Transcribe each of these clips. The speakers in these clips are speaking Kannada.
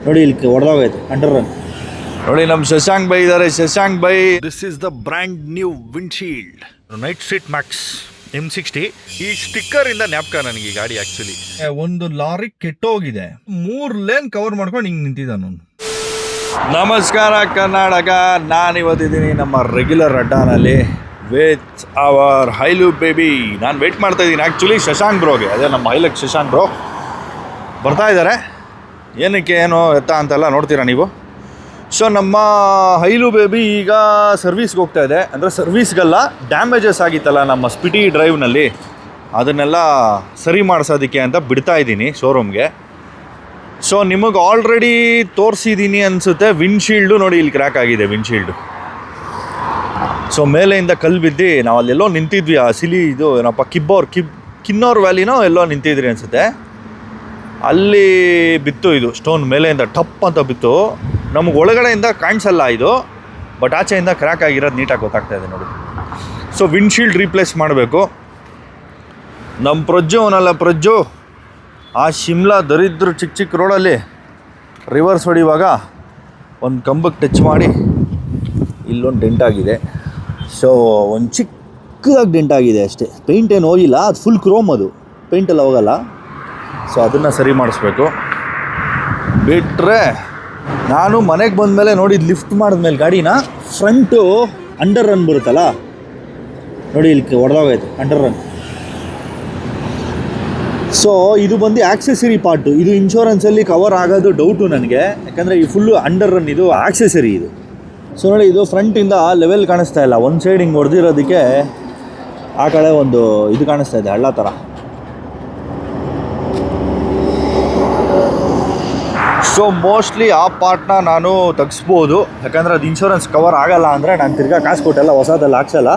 ನೋಡಿ ಇಲ್ಲಿ ಹೊಡೆದೋಗೈತೆ ಅಂಡರ್ ರನ್. ನೋಡಿ ನಮ್ಮ ಶಶಾಂಕ್ ಬೈ ಇದ್ದಾರೆ. Shashank by, this is the brand new windshield night street Max M60. ಈ ಸ್ಟಿಕ್ಕರ್ ಇಂದ ಜ್ಞಾಪಕ ನನಗೆ ಈ ಗಾಡಿ. ಆಕ್ಚುಲಿ ಒಂದು ಲಾರಿ ಕೆಟ್ಟೋಗಿದೆ, 3 ಲೇನ್ ಕವರ್ ಮಾಡ್ಕೊಂಡು ಹಿಂಗೆ ನಿಂತಿದ್ದಾನು. ನಮಸ್ಕಾರ ಕರ್ನಾಟಕ, ನಾನಿವತ್ತಿದ್ದೀನಿ ನಮ್ಮ ರೆಗ್ಯುಲರ್ ಅಡ್ಡಾನಲ್ಲಿ ವಿತ್ ಅವರ್ ಹೈಲು ಬೇಬಿ. ನಾನು ವೇಟ್ ಮಾಡ್ತಾ ಇದ್ದೀನಿ ಆ್ಯಕ್ಚುಲಿ ಶಶಾಂಕ್ ಬ್ರೋಗೆ. ಅದೇ ನಮ್ಮ ಹೈಲಕ್ ಶಶಾಂಕ್ ಬ್ರೋ ಬರ್ತಾ ಇದ್ದಾರೆ. ಏನಕ್ಕೆ ಏನು ಎತ್ತ ಅಂತೆಲ್ಲ ನೋಡ್ತೀರಾ ನೀವು. ಸೊ ನಮ್ಮ ಹೈಲು ಬೇಬಿ ಈಗ ಸರ್ವೀಸ್ಗೆ ಹೋಗ್ತಾ ಇದೆ. ಅಂದರೆ ಸರ್ವೀಸ್ಗೆಲ್ಲ ಡ್ಯಾಮೇಜಸ್ ಆಗಿತ್ತಲ್ಲ ನಮ್ಮ ಸ್ಪಿಟಿ ಡ್ರೈವ್ನಲ್ಲಿ, ಅದನ್ನೆಲ್ಲ ಸರಿ ಮಾಡಿಸೋದಕ್ಕೆ ಅಂತ ಬಿಡ್ತಾ ಇದ್ದೀನಿ ಶೋರೂಮ್ಗೆ. ಸೊ ನಿಮಗೆ ಆಲ್ರೆಡಿ ತೋರಿಸಿದ್ದೀನಿ ಅನಿಸುತ್ತೆ. ವಿಂಡ್ಶೀಲ್ಡು ನೋಡಿ ಇಲ್ಲಿ ಕ್ರ್ಯಾಕ್ ಆಗಿದೆ ವಿಂಡ್ಶೀಲ್ಡು. ಸೊ ಮೇಲೆಯಿಂದ ಕಲ್ಲು ಬಿದ್ದು ನಾವು ಅಲ್ಲೆಲ್ಲೋ ನಿಂತಿದ್ವಿ. ಆ ಸಿಲಿ ಇದು ಏನಪ್ಪ ಕಿನ್ನೋರ್ ವ್ಯಾಲಿನೋ ಎಲ್ಲೋ ನಿಂತಿದ್ರಿ ಅನಿಸುತ್ತೆ. ಅಲ್ಲಿ ಬಿತ್ತು ಇದು ಸ್ಟೋನ್, ಮೇಲೆಯಿಂದ ಟಪ್ ಅಂತ ಬಿತ್ತು. ನಮಗೆ ಒಳಗಡೆಯಿಂದ ಕಾಣಿಸಲ್ಲ ಇದು, ಬಟ್ ಆಚೆಯಿಂದ ಕ್ರ್ಯಾಕ್ ಆಗಿರೋದು ನೀಟಾಗಿ ಗೊತ್ತಾಗ್ತಾ ಇದೆ ನೋಡಿ. ಸೊ ವಿಂಡ್ಶೀಲ್ಡ್ ರೀಪ್ಲೇಸ್ ಮಾಡಬೇಕು. ನಮ್ಮ ಪ್ರಜ್ಜು ಆ ಶಿಮ್ಲಾ ದರಿದ್ರ ಚಿಕ್ಕ ರೋಡಲ್ಲಿ ರಿವರ್ಸ್ ಹೊಡಿವಾಗ ಒಂದು ಕಂಬಕ್ಕೆ ಟಚ್ ಮಾಡಿ ಇಲ್ಲೊಂದು ಡೆಂಟ್ ಆಗಿದೆ. ಸೊ ಒಂದು ಚಿಕ್ಕದಾಗಿ ಡೆಂಟ್ ಆಗಿದೆ ಅಷ್ಟೇ. ಪೇಂಟ್ ಏನು ಹೋಗಿಲ್ಲ, ಅದು ಫುಲ್ ಕ್ರೋಮ್, ಅದು ಪೇಂಟೆಲ್ಲ ಹೋಗಲ್ಲ. ಸೊ ಅದನ್ನು ಸರಿ ಮಾಡಿಸ್ಬೇಕು. ಬಿಟ್ಟರೆ ನಾನು ಮನೆಗೆ ಬಂದಮೇಲೆ ನೋಡಿದ್ದು, ಲಿಫ್ಟ್ ಮಾಡಿದ್ಮೇಲೆ ಗಾಡಿನ ಫ್ರಂಟು ಅಂಡರ್ ರನ್ ಬರುತ್ತಲ್ಲ ನೋಡಿ, ಇಲ್ಲಿ ಹೊಡೆದೋಗೈತೆ ಅಂಡರ್ ರನ್. ಸೊ ಇದು ಬಂದು ಆಕ್ಸೆಸರಿ ಪಾರ್ಟು. ಇದು ಇನ್ಶೂರೆನ್ಸಲ್ಲಿ ಕವರ್ ಆಗೋದು ಡೌಟು ನನಗೆ, ಯಾಕಂದರೆ ಈ ಫುಲ್ಲು ಅಂಡರ್ ರನ್, ಇದು ಆಕ್ಸೆಸರಿ ಇದು. ಸೊ ನೋಡಿ, ಇದು ಫ್ರಂಟಿಂದ ಲೆವೆಲ್ ಕಾಣಿಸ್ತಾ ಇಲ್ಲ. ಒಂದು ಸೈಡ್ ಹಿಂಗೆ ಹೊಡೆದಿರೋದಕ್ಕೆ ಆ ಕಡೆ ಒಂದು ಇದು ಕಾಣಿಸ್ತಾ ಇದೆ, ಹಳ್ಳ ಥರ. ಸೊ ಮೋಸ್ಟ್ಲಿ ಆ ಪಾರ್ಟ್ನ ನಾನು ತೆಗಿಸ್ಬೋದು, ಯಾಕಂದರೆ ಅದು ಇನ್ಶೂರೆನ್ಸ್ ಕವರ್ ಆಗೋಲ್ಲ ಅಂದರೆ ನಾನು ತಿರ್ಗಾ ಕಾಸು ಕೊಟ್ಟೆಲ್ಲ ಹೊಸದೆಲ್ಲ ಹಾಕ್ಸಲ್ಲ.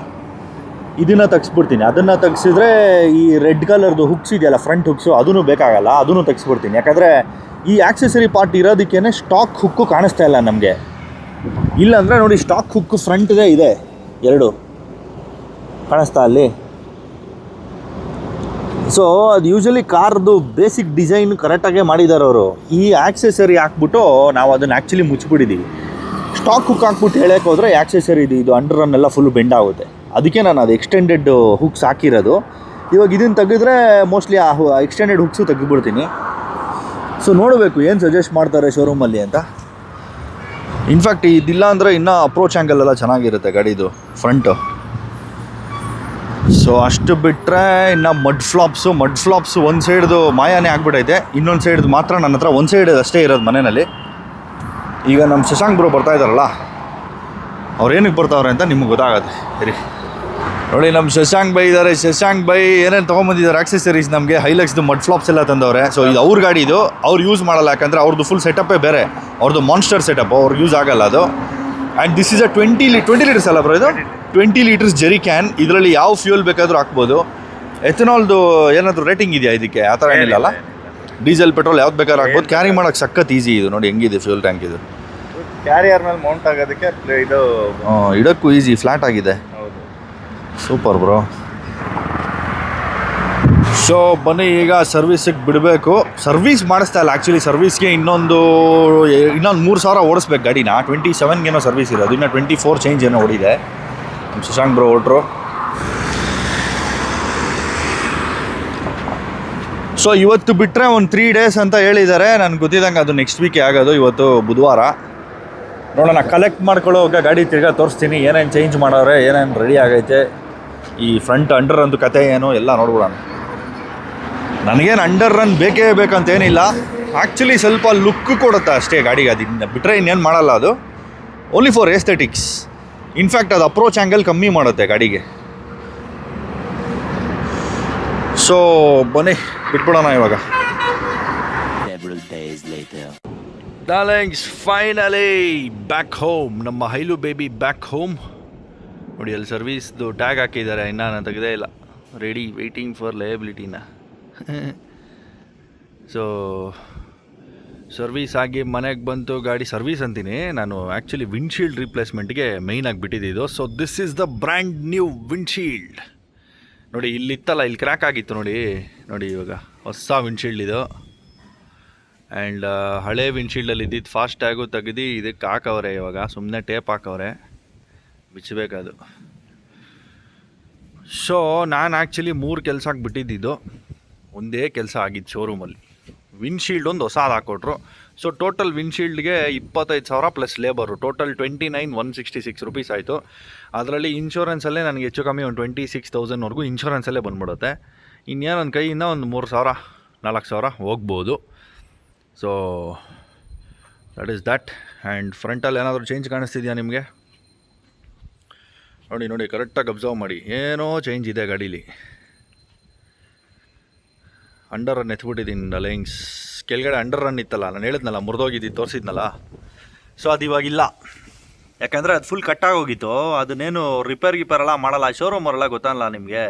ಇದನ್ನು ತೆಗಿಸ್ಬಿಡ್ತೀನಿ. ಅದನ್ನು ತೆಗ್ಸಿದ್ರೆ ಈ ರೆಡ್ ಕಲರ್ದು ಹುಕ್ಸ್ ಇದೆಯಲ್ಲ, ಫ್ರಂಟ್ ಹುಕ್ಸು, ಅದೂ ಬೇಕಾಗಲ್ಲ, ಅದನ್ನು ತೆಗಿಸ್ಬಿಡ್ತೀನಿ. ಯಾಕಂದರೆ ಈ ಆಕ್ಸೆಸರಿ ಪಾರ್ಟ್ ಇರೋದಕ್ಕೇ ಸ್ಟಾಕ್ ಹುಕ್ಕು ಕಾಣಿಸ್ತಾ ಇಲ್ಲ ನಮಗೆ. ಇಲ್ಲಾಂದರೆ ನೋಡಿ, ಸ್ಟಾಕ್ ಹುಕ್ಕು ಫ್ರಂಟ್ದೇ ಇದೆ, 2 ಕಾಣಿಸ್ತಾ ಅಲ್ಲಿ. ಸೊ ಅದು ಯೂಶ್ವಲಿ ಕಾರ್ದು ಬೇಸಿಕ್ ಡಿಸೈನ್ ಕರೆಕ್ಟಾಗೇ ಮಾಡಿದ್ದಾರೆ ಅವರು. ಈ ಆಕ್ಸೆಸರಿ ಹಾಕ್ಬಿಟ್ಟು ನಾವು ಅದನ್ನು ಆ್ಯಕ್ಚುಲಿ ಮುಚ್ಚಿಬಿಟ್ಟಿದ್ದೀವಿ. ಸ್ಟಾಕ್ ಹುಕ್ ಹಾಕ್ಬಿಟ್ಟು ಹೇಳಕ್ಕೆ ಹೋದರೆ ಆಕ್ಸೆಸರಿ ಇದು ಅಂಡರ್ ರನ್ ಎಲ್ಲ ಫುಲ್ಲು ಬೆಂಡ್ ಆಗುತ್ತೆ. ಅದಕ್ಕೆ ನಾನು ಅದು ಎಕ್ಸ್ಟೆಂಡೆಡ್ ಹುಕ್ಸ್ ಹಾಕಿರೋದು. ಇವಾಗ ಇದನ್ನು ತೆಗೆದ್ರೆ ಮೋಸ್ಟ್ಲಿ ಆ ಎಕ್ಸ್ಟೆಂಡೆಡ್ ಹುಕ್ಸು ತೆಗೆದುಬಿಡ್ತೀನಿ. ಸೊ ನೋಡಬೇಕು ಏನು ಸಜೆಸ್ಟ್ ಮಾಡ್ತಾರೆ ಶೋರೂಮಲ್ಲಿ ಅಂತ. ಇನ್ಫ್ಯಾಕ್ಟ್ ಇದಿಲ್ಲ ಅಂದರೆ ಇನ್ನೂ ಅಪ್ರೋಚ್ ಆ್ಯಂಗಲ್ ಎಲ್ಲ ಚೆನ್ನಾಗಿರುತ್ತೆ ಗಾಡಿದು ಫ್ರಂಟು. ಸೊ ಅಷ್ಟು ಬಿಟ್ಟರೆ ಇನ್ನು ಮಡ್ ಫ್ಲಾಪ್ಸು ಒಂದು ಸೈಡ್ದು ಮಾಯಾನೇ ಆಗ್ಬಿಟ್ಟೈತೆ. ಇನ್ನೊಂದು ಸೈಡ್ದು ಮಾತ್ರ ನನ್ನ ಹತ್ರ ಒಂದು ಸೈಡ್ ಅಷ್ಟೇ ಇರೋದು ಮನೆಯಲ್ಲಿ. ಈಗ ನಮ್ಮ ಶಶಾಂಕ್ ಬ್ರೋ ಬರ್ತಾ ಇದ್ದಾರಲ್ಲ, ಅವ್ರು ಏನಕ್ಕೆ ಬರ್ತಾವ್ರೆ ಅಂತ ನಿಮ್ಗೆ ಗೊತ್ತಾಗತ್ತೆ. ಸರಿ ನೋಡಿ, ನಮ್ಮ ಶಶಾಂಕ್ ಬೈ ಇದ್ದಾರೆ. ಶಶಾಂಕ್ ಬೈ ಏನೇನು ತೊಗೊಂಬಂದಿದ್ದಾರೆ ಆಕ್ಸೆಸರೀಸ್ ನಮಗೆ. ಹೈಲಕ್ಸ್ದು ಮಡ್ ಫ್ಲಾಪ್ಸ್ ಎಲ್ಲ ತಂದವ್ರೆ. ಸೊ ಇದು ಅವ್ರ ಗಾಡಿ, ಇದು ಅವ್ರು ಯೂಸ್ ಮಾಡಲ್ಲ, ಯಾಕಂದರೆ ಅವ್ರದ್ದು ಫುಲ್ ಸೆಟಪ್ಪೇ ಬೇರೆ. ಅವ್ರದ್ದು ಮಾನ್ಸ್ಟರ್ ಸೆಟಪ್, ಅವ್ರಿಗೆ ಯೂಸ್ ಆಗಲ್ಲ ಅದು. And this is a 20 litres ಅಲ್ಲ ಬ್ರೋ, ಇದು 20 ಲೀಟರ್ಸ್ ಜೆರಿ ಕ್ಯಾನ್. ಇದರಲ್ಲಿ ಯಾವ ಫ್ಯೂಯಲ್ ಬೇಕಾದರೂ ಹಾಕ್ಬೋದು. ಎಥನಾಲ್ದು ಏನಾದರೂ ರೇಟಿಂಗ್ ಇದೆಯಾ ಇದಕ್ಕೆ? ಆ ಥರ ಏನಿಲ್ಲಲ್ಲ. ಡೀಸೆಲ್ ಪೆಟ್ರೋಲ್ ಯಾವ್ದು ಬೇಕಾದ್ರೂ ಹಾಕ್ಬೋದು. ಕ್ಯಾರಿ ಮಾಡೋಕ್ಕೆ ಸಖತ್ ಈಸಿ ಇದು. ನೋಡಿ ಹೆಂಗಿದೆ ಫ್ಯೂಯಲ್ ಟ್ಯಾಂಕ್ ಇದು. ಕ್ಯಾರಿಯರ್ ಮೇಲೆ ಮೌಂಟ್ ಆಗೋದಕ್ಕೆ ಇದು ಇಡೋಕ್ಕೂ ಈಸಿ, ಫ್ಲ್ಯಾಟ್ ಆಗಿದೆ. Super bro. ಸೊ ಬನ್ನಿ ಈಗ ಸರ್ವಿಸಿಗೆ ಬಿಡಬೇಕು. ಸರ್ವಿಸ್ ಮಾಡಿಸ್ತಾ ಇಲ್ಲ ಆ್ಯಕ್ಚುಲಿ. ಸರ್ವಿಸ್ಗೆ ಇನ್ನೊಂದು 3,000 ಓಡಿಸ್ಬೇಕು ಗಾಡಿನ. 27 ಸರ್ವಿಸ್ ಇರೋದು, ಇನ್ನು 24 ಚೇಂಜ್ ಏನೋ ಓಡಿದೆ. ಶಶಾಂಕ್ ಬ್ರೋ ಹೊರಟ್ರು. ಸೊ ಇವತ್ತು ಬಿಟ್ಟರೆ ಒಂದು 3 ಡೇಸ್ ಅಂತ ಹೇಳಿದ್ದಾರೆ. ನನಗೆ ಗೊತ್ತಿದ್ದಂಗೆ ಅದು ನೆಕ್ಸ್ಟ್ ವೀಕೆ ಆಗೋದು. ಇವತ್ತು ಬುಧವಾರ. ನೋಡೋಣ, ಕಲೆಕ್ಟ್ ಮಾಡ್ಕೊಳ್ಳೋವಾಗ ಗಾಡಿ ತಿರ್ಗಾ ತೋರಿಸ್ತೀನಿ. ಏನೇನು ಚೇಂಜ್ ಮಾಡೋರೆ, ಏನೇನು ರೆಡಿ ಆಗೈತೆ, ಈ ಫ್ರಂಟ್ ಅಂಡರ್ ರನ್ ಕತೆ ಏನು ಎಲ್ಲ ನೋಡ್ಬಿಡೋಣ. ನನಗೇನು ಅಂಡರ್ ರನ್ ಬೇಕೇ ಬೇಕಂತೇನಿಲ್ಲ. ಆ್ಯಕ್ಚುಲಿ ಸ್ವಲ್ಪ ಲುಕ್ ಕೊಡುತ್ತೆ ಅಷ್ಟೇ ಗಾಡಿಗೆ. ಅದರಿಂದ ಬಿಟ್ಟರೆ ಇನ್ನೇನು ಮಾಡಲ್ಲ ಅದು. Only for aesthetics. ಇನ್ಫ್ಯಾಕ್ಟ್ ಅದು ಅಪ್ರೋಚ್ ಆ್ಯಂಗಲ್ ಕಮ್ಮಿ ಮಾಡುತ್ತೆ ಗಾಡಿಗೆ. ಸೊ ಬನ್ನಿ ಬಿಟ್ಬಿಡೋಣ ಇವಾಗ. Darlings, finally back home. ನಮ್ಮ ಹೈಲು ಬೇಬಿ ಬ್ಯಾಕ್ ಹೋಮ್. ನೋಡಿ ಅಲ್ಲಿ ಸರ್ವೀಸ್ದು ಟ್ಯಾಗ್ ಹಾಕಿದ್ದಾರೆ, ಇನ್ನೂ ನಾನು ತೆಗೆದೇ ಇಲ್ಲ. ರೆಡಿ, ವೆಯ್ಟಿಂಗ್ ಫಾರ್ ಲಯಬಿಲಿಟಿನ. ಸೊ ಸರ್ವೀಸ್ ಆಗಿ ಮನೆಗೆ ಬಂತು ಗಾಡಿ. ಸರ್ವೀಸ್ ಅಂತೀನಿ ನಾನು, ಆ್ಯಕ್ಚುಲಿ ವಿಂಡ್ಶೀಲ್ಡ್ ರಿಪ್ಲೇಸ್ಮೆಂಟ್ಗೆ ಮೇಯ್ನಾಗಿ ಬಿಟ್ಟಿದ್ದು. So this is the brand new windshield. ನೋಡಿ ಇಲ್ಲಿತ್ತಲ್ಲ, ಇಲ್ಲಿ ಕ್ರ್ಯಾಕ್ ಆಗಿತ್ತು ನೋಡಿ. ಇವಾಗ ಹೊಸ ವಿಂಡ್ಶೀಲ್ಡ್ ಇದು. ಆ್ಯಂಡ್ ಹಳೆ ವಿಂಡ್ಶೀಲ್ಡಲ್ಲಿ ಇದ್ದಿದ್ದು ಫಾಸ್ಟ್ ಟ್ಯಾಗು ತೆಗೆದು ಇದಕ್ಕೆ ಹಾಕವ್ರೆ. ಇವಾಗ ಸುಮ್ಮನೆ ಟೇಪ್ ಹಾಕವ್ರೆ, ಬಿಚ್ಚಬೇಕದು. ಸೊ ನಾನು ಆ್ಯಕ್ಚುಲಿ 3 ಕೆಲಸಕ್ಕೆ ಬಿಟ್ಟಿದ್ದು, ಒಂದೇ ಕೆಲಸ ಆಗಿದ್ದು ಶೋರೂಮಲ್ಲಿ. ವಿಂಡ್ಶೀಲ್ಡ್ ಒಂದು ಹೊಸದು ಹಾಕ್ಕೊಟ್ರು. ಸೊ ಟೋಟಲ್ ವಿಂಡ್ಶೀಲ್ಡ್ಗೆ 25,000 ಪ್ಲಸ್ ಲೇಬರು, ಟೋಟಲ್ 29,166 ರುಪೀಸ್ ಆಯಿತು. ಅದರಲ್ಲಿ ಇನ್ಶೂರೆನ್ಸಲ್ಲೇ ನನಗೆ ಹೆಚ್ಚು ಕಮ್ಮಿ ಒಂದು 26,000ವರೆಗೂ ಇನ್ಶೂರೆನ್ಸಲ್ಲೇ ಬಂದ್ಬಿಡುತ್ತೆ. ಇನ್ನೇನು ನನ್ನ ಕೈಯಿಂದ ಒಂದು 3,000 4,000 ಹೋಗ್ಬೋದು. So that is that. And ಫ್ರಂಟಲ್ಲಿ ಏನಾದರೂ ಚೇಂಜ್ ಕಾಣಿಸ್ತಿದೆಯಾ ನಿಮಗೆ? ನೋಡಿ ಕರೆಕ್ಟಾಗಿ ಅಬ್ಸರ್ವ್ ಮಾಡಿ, ಏನೋ ಚೇಂಜ್ ಇದೆ ಗಾಡೀಲಿ. ಅಂಡರ್ ರನ್ ಎತ್ಬಿಟ್ಟಿದ್ದೀನಿ ಲೈನ್ಸ್. ಕೆಳಗಡೆ ಅಂಡರ್ ರನ್ ಇತ್ತಲ್ಲ, ನಾನು ಹೇಳಿದ್ನಲ್ಲ ಮುರಿದೋಗಿದ್ದು ತೋರಿಸಿದ್ನಲ್ಲ. ಸೊ ಅದು ಇವಾಗಿಲ್ಲ, ಯಾಕಂದರೆ ಅದು ಫುಲ್ ಕಟ್ಟಾಗೋಗಿತ್ತು. ಅದನ್ನೇನು ರಿಪೇರ್ ಎಲ್ಲ ಮಾಡಲ್ಲ ಶೋರೂಮ್ ಅವರೆಲ್ಲ, ಗೊತ್ತಲ್ಲ ನಿಮಗೆ.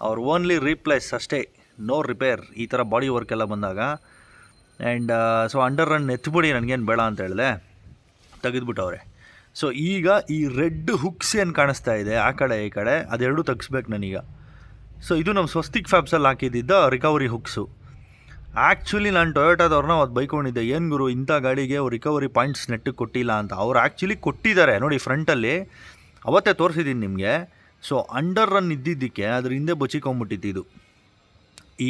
ಅವ್ರು ಓನ್ಲಿ ರೀಪ್ಲೇಸ್ ಅಷ್ಟೇ, ನೋ ರಿಪೇರ್ ಈ ಥರ ಬಾಡಿ ವರ್ಕ್ ಎಲ್ಲ ಬಂದಾಗ. ಆ್ಯಂಡ್ ಸೊ ಅಂಡರ್ ರನ್ ಎತ್ಬಿಡಿ, ನನಗೇನು ಬೇಡ ಅಂತ ಹೇಳಿದೆ, ತೆಗೆದುಬಿಟ್ಟವ್ರೆ. ಸೊ ಈಗ ಈ ರೆಡ್ ಹುಕ್ಸ್ ಏನು ಕಾಣಿಸ್ತಾ ಇದೆ ಆ ಕಡೆ ಈ ಕಡೆ, ಅದೆರಡು ತೆಗಿಸ್ಬೇಕು ನಾನೀಗ. ಸೊ ಇದು ನಮ್ಮ ಸ್ವಸ್ತಿಕ್ ಫ್ಯಾಬ್ಸಲ್ಲಿ ಹಾಕಿದ್ದಿದ್ದ ರಿಕವರಿ ಹುಕ್ಸು. ಆ್ಯಕ್ಚುಲಿ ನಾನು ಟೊಯೋಟಾದವ್ರನ್ನ ಅವತ್ತು ಬೈಕೊಂಡಿದ್ದೆ, ಏನು ಗುರು ಇಂಥ ಗಾಡಿಗೆ ಅವ್ರು ರಿಕವರಿ ಪಾಯಿಂಟ್ಸ್ ನೆಟ್ಟಿಗೆ ಕೊಟ್ಟಿಲ್ಲ ಅಂತ. ಅವ್ರು ಆ್ಯಕ್ಚುಲಿ ಕೊಟ್ಟಿದ್ದಾರೆ ನೋಡಿ ಫ್ರಂಟಲ್ಲಿ, ಅವತ್ತೇ ತೋರಿಸಿದ್ದೀನಿ ನಿಮಗೆ. ಸೊ ಅಂಡರ್ ರನ್ ಇದ್ದಿದ್ದಕ್ಕೆ ಅದ್ರ ಹಿಂದೆ ಬಚ್ಚಿಕೊಂಬಿಟ್ಟಿದ್ದು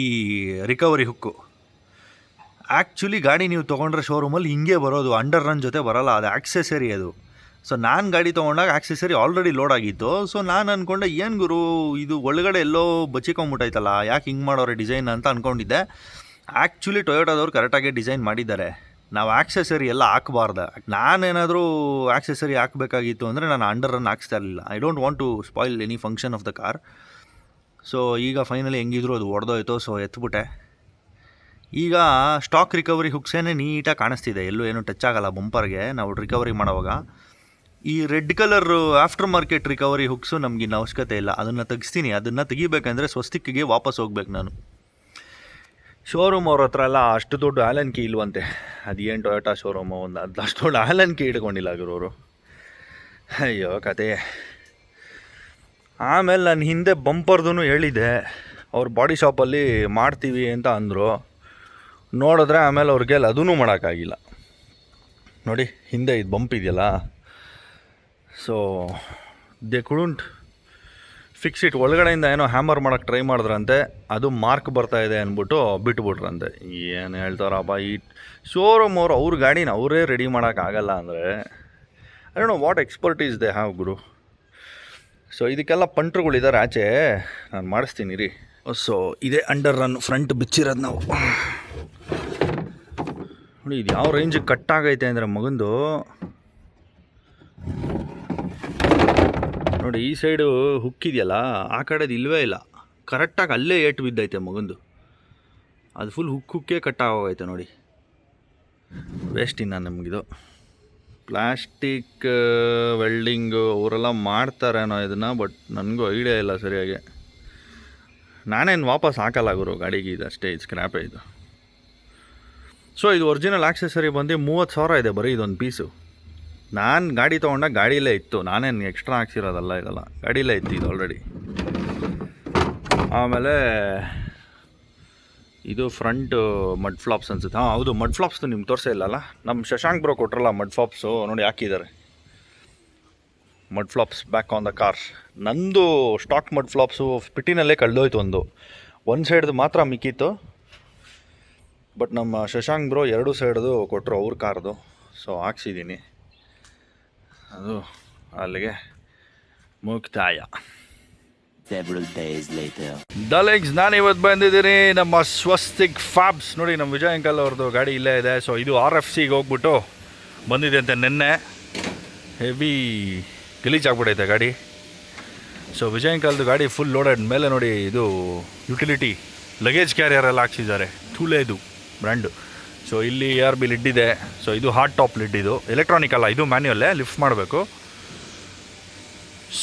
ಈ ರಿಕವರಿ ಹುಕ್ಕು. ಆ್ಯಕ್ಚುಲಿ ಗಾಡಿ ನೀವು ತೊಗೊಂಡ್ರೆ ಶೋರೂಮಲ್ಲಿ ಹಿಂಗೆ ಬರೋದು, ಅಂಡರ್ ರನ್ ಜೊತೆ ಬರೋಲ್ಲ, ಅದು ಆಕ್ಸೆಸರಿ ಅದು. ಸೊ ನಾನು ಗಾಡಿ ತೊಗೊಂಡಾಗ ಆಕ್ಸೆಸರಿ ಆಲ್ರೆಡಿ ಲೋಡ್ ಆಗಿತ್ತು. ಸೊ ನಾನು ಅಂದ್ಕೊಂಡೆ ಏನು ಗುರು ಇದು ಒಳಗಡೆ ಎಲ್ಲೋ ಬಚ್ಚಿಕೊಂಬಿಟ್ಟೈತಲ್ಲ, ಯಾಕೆ ಹಿಂಗೆ ಮಾಡೋರೆ ಡಿಸೈನ್ ಅಂತ ಅಂದ್ಕೊಂಡಿದ್ದೆ. ಆ್ಯಕ್ಚುಲಿ ಟೊಯೋಟಾದವ್ರು ಕರೆಕ್ಟಾಗಿ ಡಿಸೈನ್ ಮಾಡಿದ್ದಾರೆ. ನಾವು ಆಕ್ಸೆಸರಿ ಎಲ್ಲ ಹಾಕಬಾರ್ದು. ನಾನೇನಾದರೂ ಆಕ್ಸೆಸರಿ ಹಾಕಬೇಕಾಗಿತ್ತು ಅಂದರೆ ನಾನು ಅಂಡರ್ ರನ್ ಹಾಕ್ಸ್ತಾ ಇರಲಿಲ್ಲ. I don't want to spoil any function of the car. So ಈಗ ಫೈನಲಿ ಹೆಂಗಿದ್ರು ಅದು ಒಡೆದೋಯ್ತು, ಸೊ ಎತ್ಬಿಟ್ಟೆ. ಈಗ ಸ್ಟಾಕ್ ರಿಕವರಿ ಹುಕ್ಸೇನೆ ನೀಟಾಗಿ ಕಾಣಿಸ್ತಿದೆ, ಎಲ್ಲೂ ಏನೂ ಟಚ್ ಆಗೋಲ್ಲ ಬಂಪರ್ಗೆ ನಾವು ರಿಕವರಿ ಮಾಡೋವಾಗ. ಈ red colour after market recovery hooks ನಮಗಿನ್ನ ಅವಶ್ಯಕತೆ ಇಲ್ಲ, ಅದನ್ನು ತೆಗಿಸ್ತೀನಿ. ಅದನ್ನು ತೆಗಿಬೇಕಂದ್ರೆ ಸ್ವಸ್ತಿಕ್ಕಿಗೆ ವಾಪಸ್ ಹೋಗ್ಬೇಕು ನಾನು. ಶೋರೂಮ್ ಅವ್ರ ಹತ್ರ ಎಲ್ಲ ಅಷ್ಟು ದೊಡ್ಡ ಆಲನ್ ಕೀ ಇಲ್ವಂತೆ. ಅದೇನು ಟೊಯೋಟಾ ಶೋರೂಮು, ಒಂದು ಅಷ್ಟು ದೊಡ್ಡ ಆಲನ್ ಕೀ ಇಟ್ಕೊಂಡಿಲ್ಲ ಗುರುವರು. ಅಯ್ಯೋ ಕತೆ. ಆಮೇಲೆ ನಾನು ಹಿಂದೆ ಬಂಪರ್ದು ಹೇಳಿದ್ದೆ, ಅವ್ರು ಬಾಡಿ ಶಾಪಲ್ಲಿ ಮಾಡ್ತೀವಿ ಅಂತ ಅಂದರು. ನೋಡಿದ್ರೆ ಆಮೇಲೆ ಅವ್ರಿಗೆ ಅದೂ ಮಾಡೋಕ್ಕಾಗಿಲ್ಲ. ನೋಡಿ ಹಿಂದೆ ಇದು ಬಂಪ್ ಇದೆಯಲ್ಲ, so they couldn't fix it. ಒಳಗಡೆಯಿಂದ ಏನೋ ಹ್ಯಾಮರ್ ಮಾಡೋಕ್ಕೆ ಟ್ರೈ ಮಾಡಿದ್ರಂತೆ, ಅದು ಮಾರ್ಕ್ ಬರ್ತಾಯಿದೆ ಅಂದ್ಬಿಟ್ಟು ಬಿಟ್ಬಿಟ್ರಂತೆ. ಏನು ಹೇಳ್ತಾರಪ್ಪ ಈ ಶೋರೂಮ್ ಅವರು, ಅವ್ರ ಗಾಡಿನ ಅವರೇ ರೆಡಿ ಮಾಡೋಕ್ಕಾಗಲ್ಲ ಅಂದರೆ I don't know what expertise they have Guru. So ಇದಕ್ಕೆಲ್ಲ ಪಂಟ್ರುಗಳಿದ್ದಾರೆ ಆಚೆ, ನಾನು ಮಾಡಿಸ್ತೀನಿ ರೀ. ಸೊ ಇದೇ ಅಂಡರ್ ರನ್ ಫ್ರಂಟ್ ಬಿಚ್ಚಿರೋದು ನಾವು. ನೋಡಿ ಇದು ಯಾವ ರೇಂಜಿಗೆ ಕಟ್ಟಾಗೈತೆ ಅಂದರೆ ಮಗಂದು ನೋಡಿ. ಈ ಸೈಡು ಹುಕ್ಕಿದೆಯಲ್ಲ, ಆ ಕಡೆದು ಇಲ್ಲವೇ ಇಲ್ಲ, ಕರೆಕ್ಟಾಗಿ ಅಲ್ಲೇ ಏಟು ಬಿದ್ದೈತೆ ಮಗಂದು. ಅದು ಫುಲ್ ಹುಕ್ಕೇ ಕಟ್ಟಾಗೋಗೈತೆ ನೋಡಿ. ವೇಸ್ಟ್ ಇನ್ನು ನಮಗಿದು. ಪ್ಲಾಸ್ಟಿಕ್ ವೆಲ್ಡಿಂಗು ಅವರೆಲ್ಲ ಮಾಡ್ತಾರೇನೋ ಇದನ್ನು, ಬಟ್ ನನಗೂ ಐಡಿಯಾ ಇಲ್ಲ ಸರಿಯಾಗಿ. ನಾನೇನು ವಾಪಸ್ ಹಾಕಲ್ಲ ಗುರು ಗಾಡಿಗೆ, ಇದು ಅಷ್ಟೇ, ಇದು ಸ್ಕ್ರ್ಯಾಪೇ ಇದು. ಸೊ ಇದು ಒರಿಜಿನಲ್ ಆಕ್ಸೆಸರಿ ಬಂದು 30,000 ಇದೆ ಬರೀ ಇದೊಂದು ಪೀಸು. ನಾನು ಗಾಡಿ ತೊಗೊಂಡಾಗ ಗಾಡಿಯಲ್ಲೇ ಇತ್ತು, ನಾನೇನು ಎಕ್ಸ್ಟ್ರಾ ಹಾಕ್ಸಿರೋದಲ್ಲ ಇದೆಲ್ಲ, ಗಾಡಿಯಲ್ಲೇ ಇತ್ತು ಇದು ಆಲ್ರೆಡಿ. ಆಮೇಲೆ ಇದು ಫ್ರಂಟ್ ಮಡ್ ಫ್ಲಾಪ್ಸ್ ಅನ್ಸುತ್ತೆ. ಹಾಂ ಹೌದು, ಮಡ್ ಫ್ಲಾಪ್ಸ್ದು ನಿಮ್ಗೆ ತೋರಿಸೇ ಇಲ್ಲಲ್ಲ, ನಮ್ಮ ಶಶಾಂಕ್ ಬ್ರೋ ಕೊಟ್ರಲ್ಲ ಮಡ್ ಫ್ಲಾಪ್ಸು, ನೋಡಿ ಹಾಕಿದ್ದಾರೆ mud flops back on the car. ನಂದು ಸ್ಟಾಕ್ ಮಡ್ ಫ್ಲಾಪ್ಸು ಪಿಟ್ಟಿನಲ್ಲೇ ಕಳೆದೋಯ್ತು, ಒಂದು ಸೈಡ್ದು ಮಾತ್ರ ಮಿಕ್ಕಿತ್ತು. ಬಟ್ ನಮ್ಮ ಶಶಾಂಕ್ ಬ್ರೋ 2 ಸೈಡ್ದು ಕೊಟ್ಟರು ಅವ್ರ ಕಾರ್ದು. ಸೊ ಹಾಕ್ಸಿದ್ದೀನಿ, ಅದು ಅಲ್ಲಿಗೆ ಮುಕ್ತಾಯ. ಡಲೆಕ್ಸ್ ನಾನು ಇವತ್ತು ಬಂದಿದ್ದೀನಿ ನಮ್ಮ ಸ್ವಸ್ತಿಕ್ ಫ್ಯಾಬ್ಸ್. ನೋಡಿ ನಮ್ಮ ವಿಜಯ್ ಅಂಕಲ್ ಅವ್ರದ್ದು ಗಾಡಿ ಇಲ್ಲೇ ಇದೆ. ಸೊ ಇದು RFCಗೆ ಹೋಗ್ಬಿಟ್ಟು ಬಂದಿದೆ ಅಂತೆ ನಿನ್ನೆ. ಹೆವಿ ಗಲೀಜಾಗ್ಬಿಟ್ಟೈತೆ ಗಾಡಿ. ಸೊ ವಿಜಯ್ ಅಂಕಲ್ದು ಗಾಡಿ ಫುಲ್ ಲೋಡೆಡ್. ಮೇಲೆ ನೋಡಿ ಇದು ಯುಟಿಲಿಟಿ ಲಗೇಜ್ ಕ್ಯಾರಿಯರ್ ಎಲ್ಲ ಹಾಕ್ಸಿದ್ದಾರೆ, ಟೂಲೇದು ಬ್ರ್ಯಾಂಡು. ಸೊ ಇಲ್ಲಿ ARB ಲಿಡ್ ಇದೆ. ಸೊ ಇದು ಹಾರ್ಡ್ ಟಾಪ್ ಲಿಡ್, ಇದು ಎಲೆಕ್ಟ್ರಾನಿಕ್ ಅಲ್ಲ, ಇದು ಮ್ಯಾನ್ಯುಯಲ್ಲೇ ಲಿಫ್ಟ್ ಮಾಡಬೇಕು.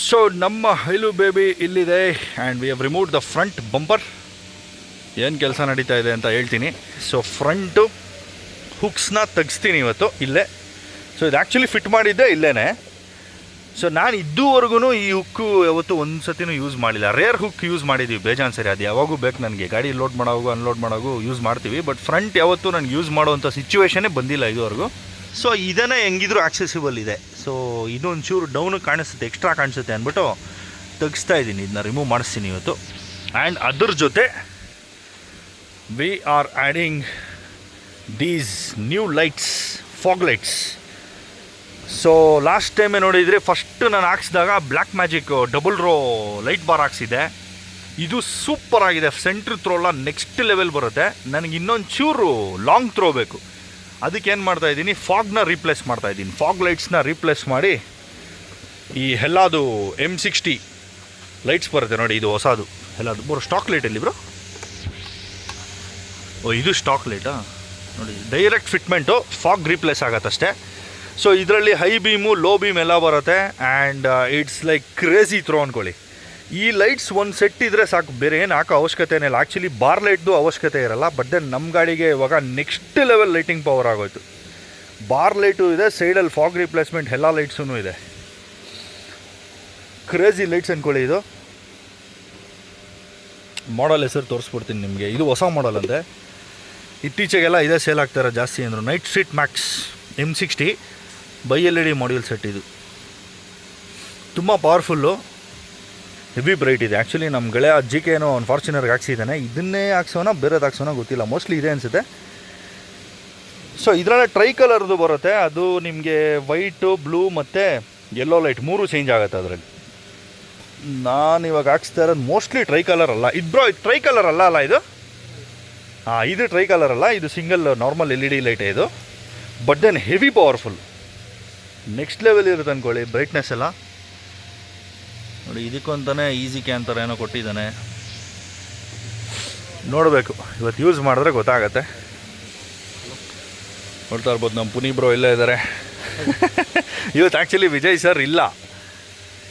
ಸೊ ನಮ್ಮ ಹೈಲು ಬೇಬಿ ಇಲ್ಲಿದೆ. And we have removed the front bumper. ಏನು ಕೆಲಸ ನಡೀತಾ ಇದೆ ಅಂತ ಹೇಳ್ತೀನಿ. ಸೊ ಫ್ರಂಟು ಹುಕ್ಸ್ನ ತೆಗಿಸ್ತೀನಿ ಇವತ್ತು ಇಲ್ಲೇ. ಸೊ ಇದು ಆ್ಯಕ್ಚುಲಿ ಫಿಟ್ ಮಾಡಿದ್ದೆ ಇಲ್ಲೇ. ಸೊ ನಾನು ಇದುವರೆಗೂ ಈ ಹುಕ್ಕು ಯಾವತ್ತೂ ಒಂದು ಸತಿನೂ ಯೂಸ್ ಮಾಡಿಲ್ಲ. ರೇರ್ ಹುಕ್ ಯೂಸ್ ಮಾಡಿದ್ದೀವಿ ಬೇಜಾನ್ ಸರಿ, ಅದು ಯಾವಾಗೂ ಬೇಕು ನನಗೆ, ಗಾಡಿ ಲೋಡ್ ಮಾಡೋವು ಅನ್ಲೋಡ್ ಮಾಡೋವು ಯೂಸ್ ಮಾಡ್ತೀವಿ. ಬಟ್ ಫ್ರಂಟ್ ಯಾವತ್ತೂ ನನಗೆ ಯೂಸ್ ಮಾಡೋವಂಥ ಸಿಚುವೇಶನ್ನೇ ಬಂದಿಲ್ಲ ಇದುವರೆಗೂ. ಸೊ ಇದನ್ನೇ ಹೆಂಗಿದ್ರು ಆಕ್ಸೆಸಿಬಲ್ ಇದೆ. ಸೊ ಇನ್ನೊಂಚೂರು ಡೌನು ಕಾಣಿಸುತ್ತೆ, ಎಕ್ಸ್ಟ್ರಾ ಕಾಣಿಸುತ್ತೆ ಅಂದ್ಬಿಟ್ಟು ತೆಗಿಸ್ತಾ ಇದ್ದೀನಿ, ಇದನ್ನ ರಿಮೂವ್ ಮಾಡಿಸ್ತೀನಿ ಇವತ್ತು. ಆ್ಯಂಡ್ ಅದ್ರ ಜೊತೆ we are adding these new lights, fog lights. So last ಟೈಮೇ ನೋಡಿದರೆ ಫಸ್ಟ್ ನಾನು ಹಾಕ್ಸಿದಾಗ black magic double row light bar ಹಾಕ್ಸಿದೆ. ಇದು ಸೂಪರಾಗಿದೆ, ಸೆಂಟ್ರ್ ಥ್ರೋಲ್ಲ ನೆಕ್ಸ್ಟ್ ಲೆವೆಲ್ ಬರುತ್ತೆ. ನನಗೆ ಇನ್ನೊಂದು ಚೂರು ಲಾಂಗ್ ಥ್ರೋ ಬೇಕು, ಅದಕ್ಕೆ ಏನು ಮಾಡ್ತಾಯಿದ್ದೀನಿ, ಫಾಗ್ನ ರೀಪ್ಲೇಸ್ ಮಾಡ್ತಾಯಿದ್ದೀನಿ. ಫಾಗ್ ಲೈಟ್ಸ್ನ ರೀಪ್ಲೇಸ್ ಮಾಡಿ ಈ ಎಲ್ಲದು M60 ಲೈಟ್ಸ್ ಬರುತ್ತೆ ನೋಡಿ, ಇದು ಹೊಸದು ಎಲ್ಲದು. ಬರೋ ಸ್ಟಾಕ್ ಲೈಟ್ ಎಲ್ಲಿ ಬ್ರೋ? ಓ ಇದು ಸ್ಟಾಕ್ ಲೈಟಾ ನೋಡಿ, ಡೈರೆಕ್ಟ್ ಫಿಟ್ಮೆಂಟು, ಫಾಗ್ ರೀಪ್ಲೇಸ್ ಆಗತ್ತಷ್ಟೇ. ಸೊ ಇದರಲ್ಲಿ ಹೈ ಬೀಮು ಲೋ ಬೀಮ್ ಎಲ್ಲ ಬರುತ್ತೆ. And it's like crazy throw ಅಂದ್ಕೊಳ್ಳಿ. ಈ ಲೈಟ್ಸ್ ಒಂದು ಸೆಟ್ ಇದ್ದರೆ ಸಾಕು, ಬೇರೆ ಏನು ಹಾಕೋ ಅವಶ್ಯಕತೆನೇ ಇಲ್ಲ. ಆ್ಯಕ್ಚುಲಿ ಬಾರ್ ಲೈಟ್ದು ಅವಶ್ಯಕತೆ ಇರಲ್ಲ. ಬಟ್ ದೆನ್ ನಮ್ಮ ಗಾಡಿಗೆ ಇವಾಗ ನೆಕ್ಸ್ಟ್ ಲೆವೆಲ್ ಲೈಟಿಂಗ್ ಪವರ್ ಆಗೋಯ್ತು. ಬಾರ್ ಲೈಟು ಇದೆ, ಸೈಡಲ್ಲಿ ಫಾಗ್ ರಿಪ್ಲೇಸ್ಮೆಂಟ್ ಎಲ್ಲ ಲೈಟ್ಸೂ ಇದೆ. ಕ್ರೇಜಿ ಲೈಟ್ಸ್ ಅಂದ್ಕೊಳ್ಳಿ. ಇದು ಮಾಡಲ್ ಹೆಸರು ತೋರಿಸ್ಬಿಡ್ತೀನಿ ನಿಮಗೆ. ಇದು ಹೊಸ ಮಾಡಲ್ ಅಂತೆ, ಇತ್ತೀಚೆಗೆಲ್ಲ ಇದೇ ಸೇಲ್ ಆಗ್ತಾರೆ ಜಾಸ್ತಿ ಅಂದರು. Night street Max M60 by LED module set. ಇದು ತುಂಬ ಪವರ್ಫುಲ್ಲು, ಹೆವಿ ಬ್ರೈಟ್ ಇದೆ. ಆ್ಯಕ್ಚುಲಿ ನಮ್ಮ ಗೆಳೆಯ GK ಏನೋ ಅವ್ನು ಫಾರ್ಚುನರ್ಗೆ ಹಾಕ್ಸಿದ್ದಾನೆ. ಇದನ್ನೇ ಹಾಕ್ಸೋಣ ಬೇರೆದು ಹಾಕ್ಸೋಣ ಗೊತ್ತಿಲ್ಲ, ಮೋಸ್ಟ್ಲಿ ಇದೆ ಅನಿಸುತ್ತೆ. ಸೊ ಇದರಲ್ಲೇ ಟ್ರೈ ಕಲರ್ದು ಬರುತ್ತೆ, ಅದು ನಿಮಗೆ ವೈಟು, ಬ್ಲೂ ಮತ್ತು ಯೆಲ್ಲೋ ಲೈಟ್ 3 ಚೇಂಜ್ ಆಗುತ್ತೆ ಅದರಲ್ಲಿ. ನಾನು ಇವಾಗ ಹಾಕ್ಸ್ತಾ ಇರೋದು ಮೋಸ್ಟ್ಲಿ ಟ್ರೈ ಕಲರ್ ಅಲ್ಲ ಇದು ಬ್ರೋ, ಇದು ಟ್ರೈ ಕಲರ್ ಅಲ್ಲ ಇದು. ಹಾಂ, ಇದು ಟ್ರೈ ಕಲರ್ ಅಲ್ಲ, ಇದು ಸಿಂಗಲ್ ನಾರ್ಮಲ್ LED ಲೈಟೇ ಇದು. But then heavy powerful, next level ಇರುತ್ತೆ ಅಂದ್ಕೊಳ್ಳಿ ಬ್ರೈಟ್ನೆಸ್ ಎಲ್ಲ ನೋಡಿ. ಇದಕ್ಕಂತಾನೆ ಈಸಿ ಕ್ಯಾನ್ ಏನೋ ಕೊಟ್ಟಿದ್ದಾನೆ, ನೋಡಬೇಕು, ಇವತ್ತು ಯೂಸ್ ಮಾಡಿದ್ರೆ ಗೊತ್ತಾಗತ್ತೆ. ನೋಡ್ತಾ ಇರ್ಬೋದು ನಮ್ಮ ಪುನಿ ಬ್ರೋ ಇಲ್ಲೇ ಇದ್ದಾರೆ. ಇವತ್ತು ಆ್ಯಕ್ಚುಲಿ ವಿಜಯ್ ಸರ್ ಇಲ್ಲ,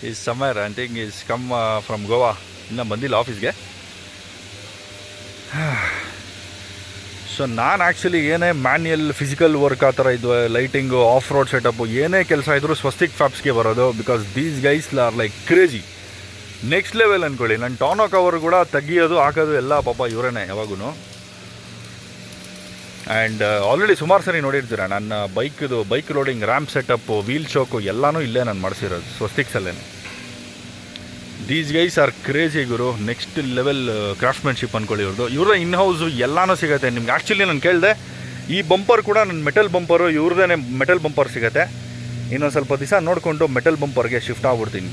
is Samar I think is come from Goa, ಇನ್ನೂ ಬಂದಿಲ್ಲ ಆಫೀಸ್ಗೆ. ಸೊ ನಾನು ಆ್ಯಕ್ಚುಲಿ ಏನೇ ಮ್ಯಾನ್ಯಲ್ ಫಿಸಿಕಲ್ ವರ್ಕ್ ಆ ಥರ ಇದು ಲೈಟಿಂಗು, ಆಫ್ ರೋಡ್ ಸೆಟಪ್ಪು, ಏನೇ ಕೆಲಸ ಇದ್ದರೂ ಸ್ವಸ್ತಿಕ್ ಫ್ಯಾಬ್ಸ್ಗೆ ಬರೋದು. Because these guys are like crazy, next level ಅಂದ್ಕೊಳ್ಳಿ. ನನ್ನ ಟಾನೋ ಕವರ್ ಕೂಡ ತೆಗಿಯೋದು ಹಾಕೋದು ಎಲ್ಲ ಪಾಪ ಇವರೇನೆ ಯಾವಾಗೂ. ಆ್ಯಂಡ್ ಆಲ್ರೆಡಿ ಸುಮಾರು ಸರಿ ನೋಡಿರ್ತೀರ ನನ್ನ bike loading, ramp setup, wheel chock ಎಲ್ಲನೂ ಇಲ್ಲೇ ನಾನು ಮಾಡಿಸಿರೋದು ಸ್ವಸ್ತಿಕ್ಸಲ್ಲೇ. ದೀಸ್ ಗೈಸ್ ಆರ್ ಕ್ರೇಜಿ ಗುರು, ನೆಕ್ಸ್ಟ್ ಲೆವೆಲ್ ಕ್ರಾಫ್ಟ್ಮನ್ಶಿಪ್ ಅಂದ್ಕೊಳ್ಳಿ ಇವ್ರದ್ದು. ಇವರ ಇನ್ ಹೌಸು ಎಲ್ಲನೂ ಸಿಗುತ್ತೆ ನಿಮ್ಗೆ. ಆ್ಯಕ್ಚುಲಿ ನಾನು ಕೇಳಿದೆ, ಈ ಬಂಪರ್ ಕೂಡ ನನ್ನ ಮೆಟಲ್ ಬಂಪರು, ಇವ್ರದ್ದೇ ಮೆಟಲ್ ಬಂಪರ್ ಸಿಗುತ್ತೆ. ಇನ್ನೊಂದು ಸ್ವಲ್ಪ ದಿವಸ ನೋಡಿಕೊಂಡು ಮೆಟಲ್ ಬಂಪರ್ಗೆ ಶಿಫ್ಟ್ ಆಗ್ಬಿಡ್ತೀನಿ.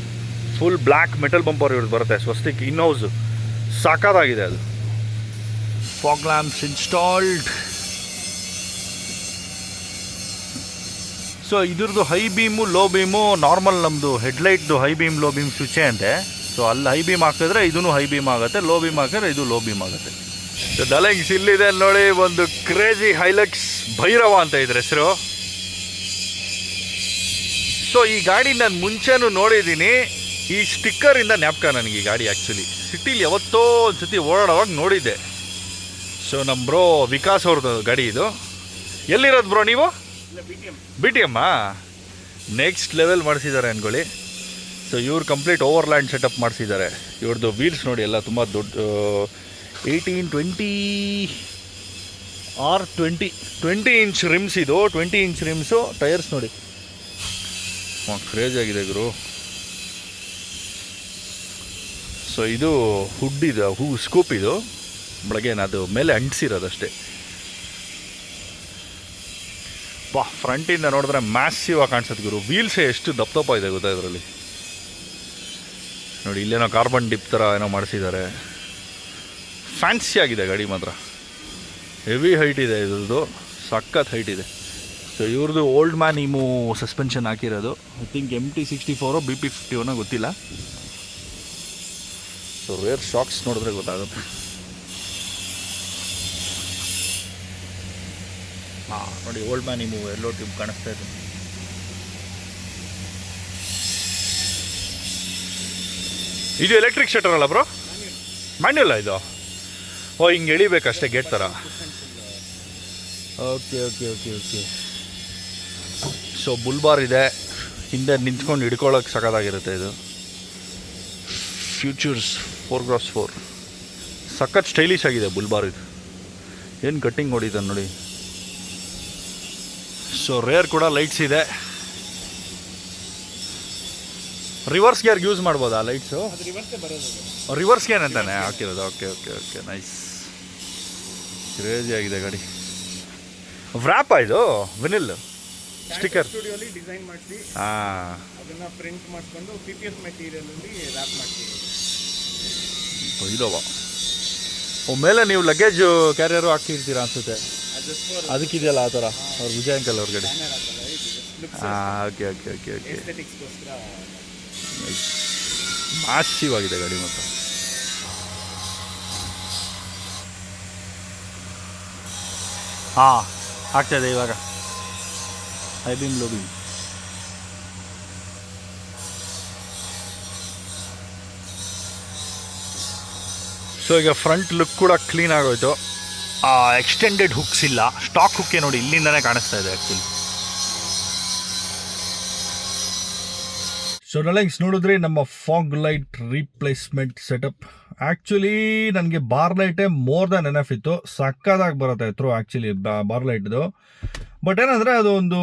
ಫುಲ್ ಬ್ಲ್ಯಾಕ್ ಮೆಟಲ್ ಬಂಪರ್ ಇವ್ರದ್ದು ಬರುತ್ತೆ ಸ್ವಸ್ತಿಕ್ ಇನ್ ಹೌಸು, ಸಾಕಾಗಿದೆ ಅದು. Fog lamps installed. ಸೊ ಇದ್ರದ್ದು high beam low beam normal, ನಮ್ಮದು ಹೆಡ್ಲೈಟ್ದು ಹೈ ಬೀಮ್ ಲೋ ಬೀಮ್ ಸ್ವಿಚ್ಚೇ ಅಂತೆ. ಸೊ ಅಲ್ಲಿ ಹೈ ಬೀಮ್ ಹಾಕಿದ್ರೆ ಇದೂ ಹೈ ಬೀಮ್ ಆಗುತ್ತೆ, ಲೋ ಬೀಮ್ ಹಾಕಿದ್ರೆ ಇದು ಲೋ ಬೀಮ್ ಆಗುತ್ತೆ. ಸೊ ಡಲೆಂಗ್ಸ್ ಇಲ್ಲಿದೆ ನೋಡಿ, ಒಂದು ಕ್ರೇಜಿ ಹೈಲಕ್ಸ್ ಭೈರವ ಅಂತ ಇದ್ರ ಹೆಸರು. ಸೊ ಈ ಗಾಡಿ ನಾನು ಮುಂಚೆನೂ ನೋಡಿದ್ದೀನಿ, ಈ ಸ್ಟಿಕ್ಕರಿಂದ ಜ್ಞಾಪಕ ನನಗೆ ಈ ಗಾಡಿ. ಆ್ಯಕ್ಚುಲಿ ಸಿಟಿಲಿ ಯಾವತ್ತೋ ಒಂದು ಸತಿ ಓಡಾಡುವಾಗ ನೋಡಿದ್ದೆ. ಸೊ ನಮ್ಮ ಬ್ರೋ ವಿಕಾಸ್ ಅವ್ರದ್ದು ಗಾಡಿ ಇದು. ಎಲ್ಲಿರೋದು ಬ್ರೋ ನೀವು? BTM ನೆಕ್ಸ್ಟ್ ಲೆವೆಲ್ ಮಾಡಿಸಿದ್ದಾರೆ ಅಂದ್ಕೊಳ್ಳಿ. ಸೊ ಇವ್ರು ಕಂಪ್ಲೀಟ್ ಓವರ್ಲ್ಯಾಂಡ್ ಸೆಟಪ್ ಮಾಡಿಸಿದ್ದಾರೆ. ಇವ್ರದ್ದು ವೀಲ್ಸ್ ನೋಡಿ ಎಲ್ಲ ತುಂಬ ದೊಡ್ಡ 18-20 ಆರ್ 20 ಇಂಚ್ ರಿಮ್ಸ್ ಇದು. 20 ಇಂಚ್ ರಿಮ್ಸು. ಟೈರ್ಸ್ ನೋಡಿ ಕ್ರೇಜ್ ಆಗಿದೆ ಗುರು. ಸೊ ಇದು ಹುಡ್ ಇದು, ಸ್ಕೂಪ್ ಇದು ಬೆಳಗ್ಗೆ ಅದು ಮೇಲೆ ಅಂಟಿಸಿರೋದಷ್ಟೇ. ಬಾ, ಫ್ರಂಟಿಂದ ನೋಡಿದ್ರೆ ಮ್ಯಾಸಿವ್ ಆಗಿ ಕಾಣಿಸುತ್ತೆ ಗುರು. ವೀಲ್ಸೇ ಎಷ್ಟು ದಪ್ಪ ಇದೆ ಗೊತ್ತಾ ಇದರಲ್ಲಿ ನೋಡಿ. ಇಲ್ಲೇನೋ ಕಾರ್ಬನ್ ಡಿಪ್ ಥರ ಏನೋ ಮಾಡಿಸಿದ್ದಾರೆ. ಫ್ಯಾನ್ಸಿ ಆಗಿದೆ ಗಾಡಿ ಮಾತ್ರ, ಹೆವಿ ಹೈಟ್ ಇದೆ ಇದ್ರದ್ದು, ಸಖತ್ ಹೈಟ್ ಇದೆ. ಸೊ ಇವ್ರದ್ದು ಓಲ್ಡ್ ಮ್ಯಾನ್ ಇಮು ಸಸ್ಪೆನ್ಷನ್ ಹಾಕಿರೋದು. ಐ ಥಿಂಕ್ MT64 BP51 ಗೊತ್ತಿಲ್ಲ. ಸೊ ರೇರ್ ಶಾಕ್ಸ್ ನೋಡಿದ್ರೆ ಗೊತ್ತಾಗುತ್ತೆ. ಹಾಂ ನೋಡಿ, ಓಲ್ಡ್ ಮ್ಯಾನ್ ಇಮು ಎಲ್ಲೋ ಟ್ಯೂಬ್ ಕಾಣಿಸ್ತಾ ಇದೆ. ಇದು ಎಲೆಕ್ಟ್ರಿಕ್ ಶಟರ್ ಅಲ್ಲ ಬ್ರೋ? ಮ್ಯಾನ್ಯುಯಲ್ ಇದು? ಓ, ಹಿಂಗೆ ಎಳಿಬೇಕಷ್ಟೇ ಗೇಟ್ ಥರ. ಓಕೆ. ಸೊ ಬುಲ್ ಬಾರ್ ಇದೆ, ಹಿಂದೆ ನಿಂತ್ಕೊಂಡು ಹಿಡ್ಕೊಳ್ಳೋಕೆ ಸಖತ್ತಾಗಿರುತ್ತೆ ಇದು. ಫ್ಯೂಚರ್ಸ್ 4x4 ಸಖತ್ ಸ್ಟೈಲಿಶ್ ಆಗಿದೆ ಬುಲ್ಬಾರ್ ಇದು. ಏನು ಕಟ್ಟಿಂಗ್ ಹೊಡಿತಾನೆ ನೋಡಿ. ಸೊ ರೇರ್ ಕೂಡ ಲೈಟ್ಸ್ ಇದೆ. ರಿವರ್ಸ್ ಗೇರ್ ಯೂಸ್ ಮಾಡ್ಬೋದಾ ಲೈಟ್ಸು? ರಿವರ್ಸ್ ಗೇರ್ ಅಂತಾನೆ ಹಾಕಿರೋದು. Okay okay okay nice. Crazy ಆಗಿದೆ ಗಾಡಿ. ವ್ರ್ಯಾಪ್ ಇದು ವಿನಿಲ್ ಸ್ಟಿಕ್ಕರ್ ಸ್ಟುಡಿಯೋಲಿ ಡಿಸೈನ್ ಮಾಡಿಸಿ ಅದನ್ನ ಪ್ರಿಂಟ್ ಮಾಡಿಕೊಂಡು PPF ಮೆಟೀರಿಯಲ್ ಅಲ್ಲಿ ರ್ಯಾಪ್ ಮಾಡ್ತೀವಿ. ಇಲ್ಲವ ಮೇಲೆ ನೀವು ಲಗೇಜ್ ಕ್ಯಾರಿಯರು ಹಾಕಿರ್ತೀರಾ ಅನ್ಸುತ್ತೆ. ಅದಕ್ಕಿದೆಯಲ್ಲ ಆ ಥರ ಅವ್ರು ವಿಜಯ್ ಅಂಕಲ್ ಅವ್ರ ಗಾಡಿ. Okay okay okay okay. Massive ಆಗಿದೆ ಗಾಡಿ ಮತ್ತು. ಹಾಂ ಆಗ್ತಾಯಿದೆ ಇವಾಗ. High beam low beam. So ಈಗ ಫ್ರಂಟ್ ಲುಕ್ ಕೂಡ ಕ್ಲೀನ್ ಆಗೋಯ್ತು. ಎಕ್ಸ್ಟೆಂಡೆಡ್ ಹುಕ್ಸ್ ಇಲ್ಲ, ಸ್ಟಾಕ್ ಹುಕ್ಕೆ ನೋಡಿ ಇಲ್ಲಿಂದನೇ ಕಾಣಿಸ್ತಾ ಇದೆ ಆ್ಯಕ್ಚುಲಿ. ಸೊ ಡಾರ್ಲಿಂಗ್ಸ್ ನೋಡಿದ್ರಿ ನಮ್ಮ fog light replacement setup. Actually ನನಗೆ ಬಾರ್ ಲೈಟೇ ಮೋರ್ ದ್ಯಾನ್ ಎನಫ್ ಇತ್ತು. ಸಕ್ಕದಾಗಿ ಬರುತ್ತೆ ಥ್ರೋ ಆ್ಯಕ್ಚುಲಿ ಬಾರ್ ಲೈಟ್ದು. ಬಟ್ ಏನಂದರೆ ಅದು ಒಂದು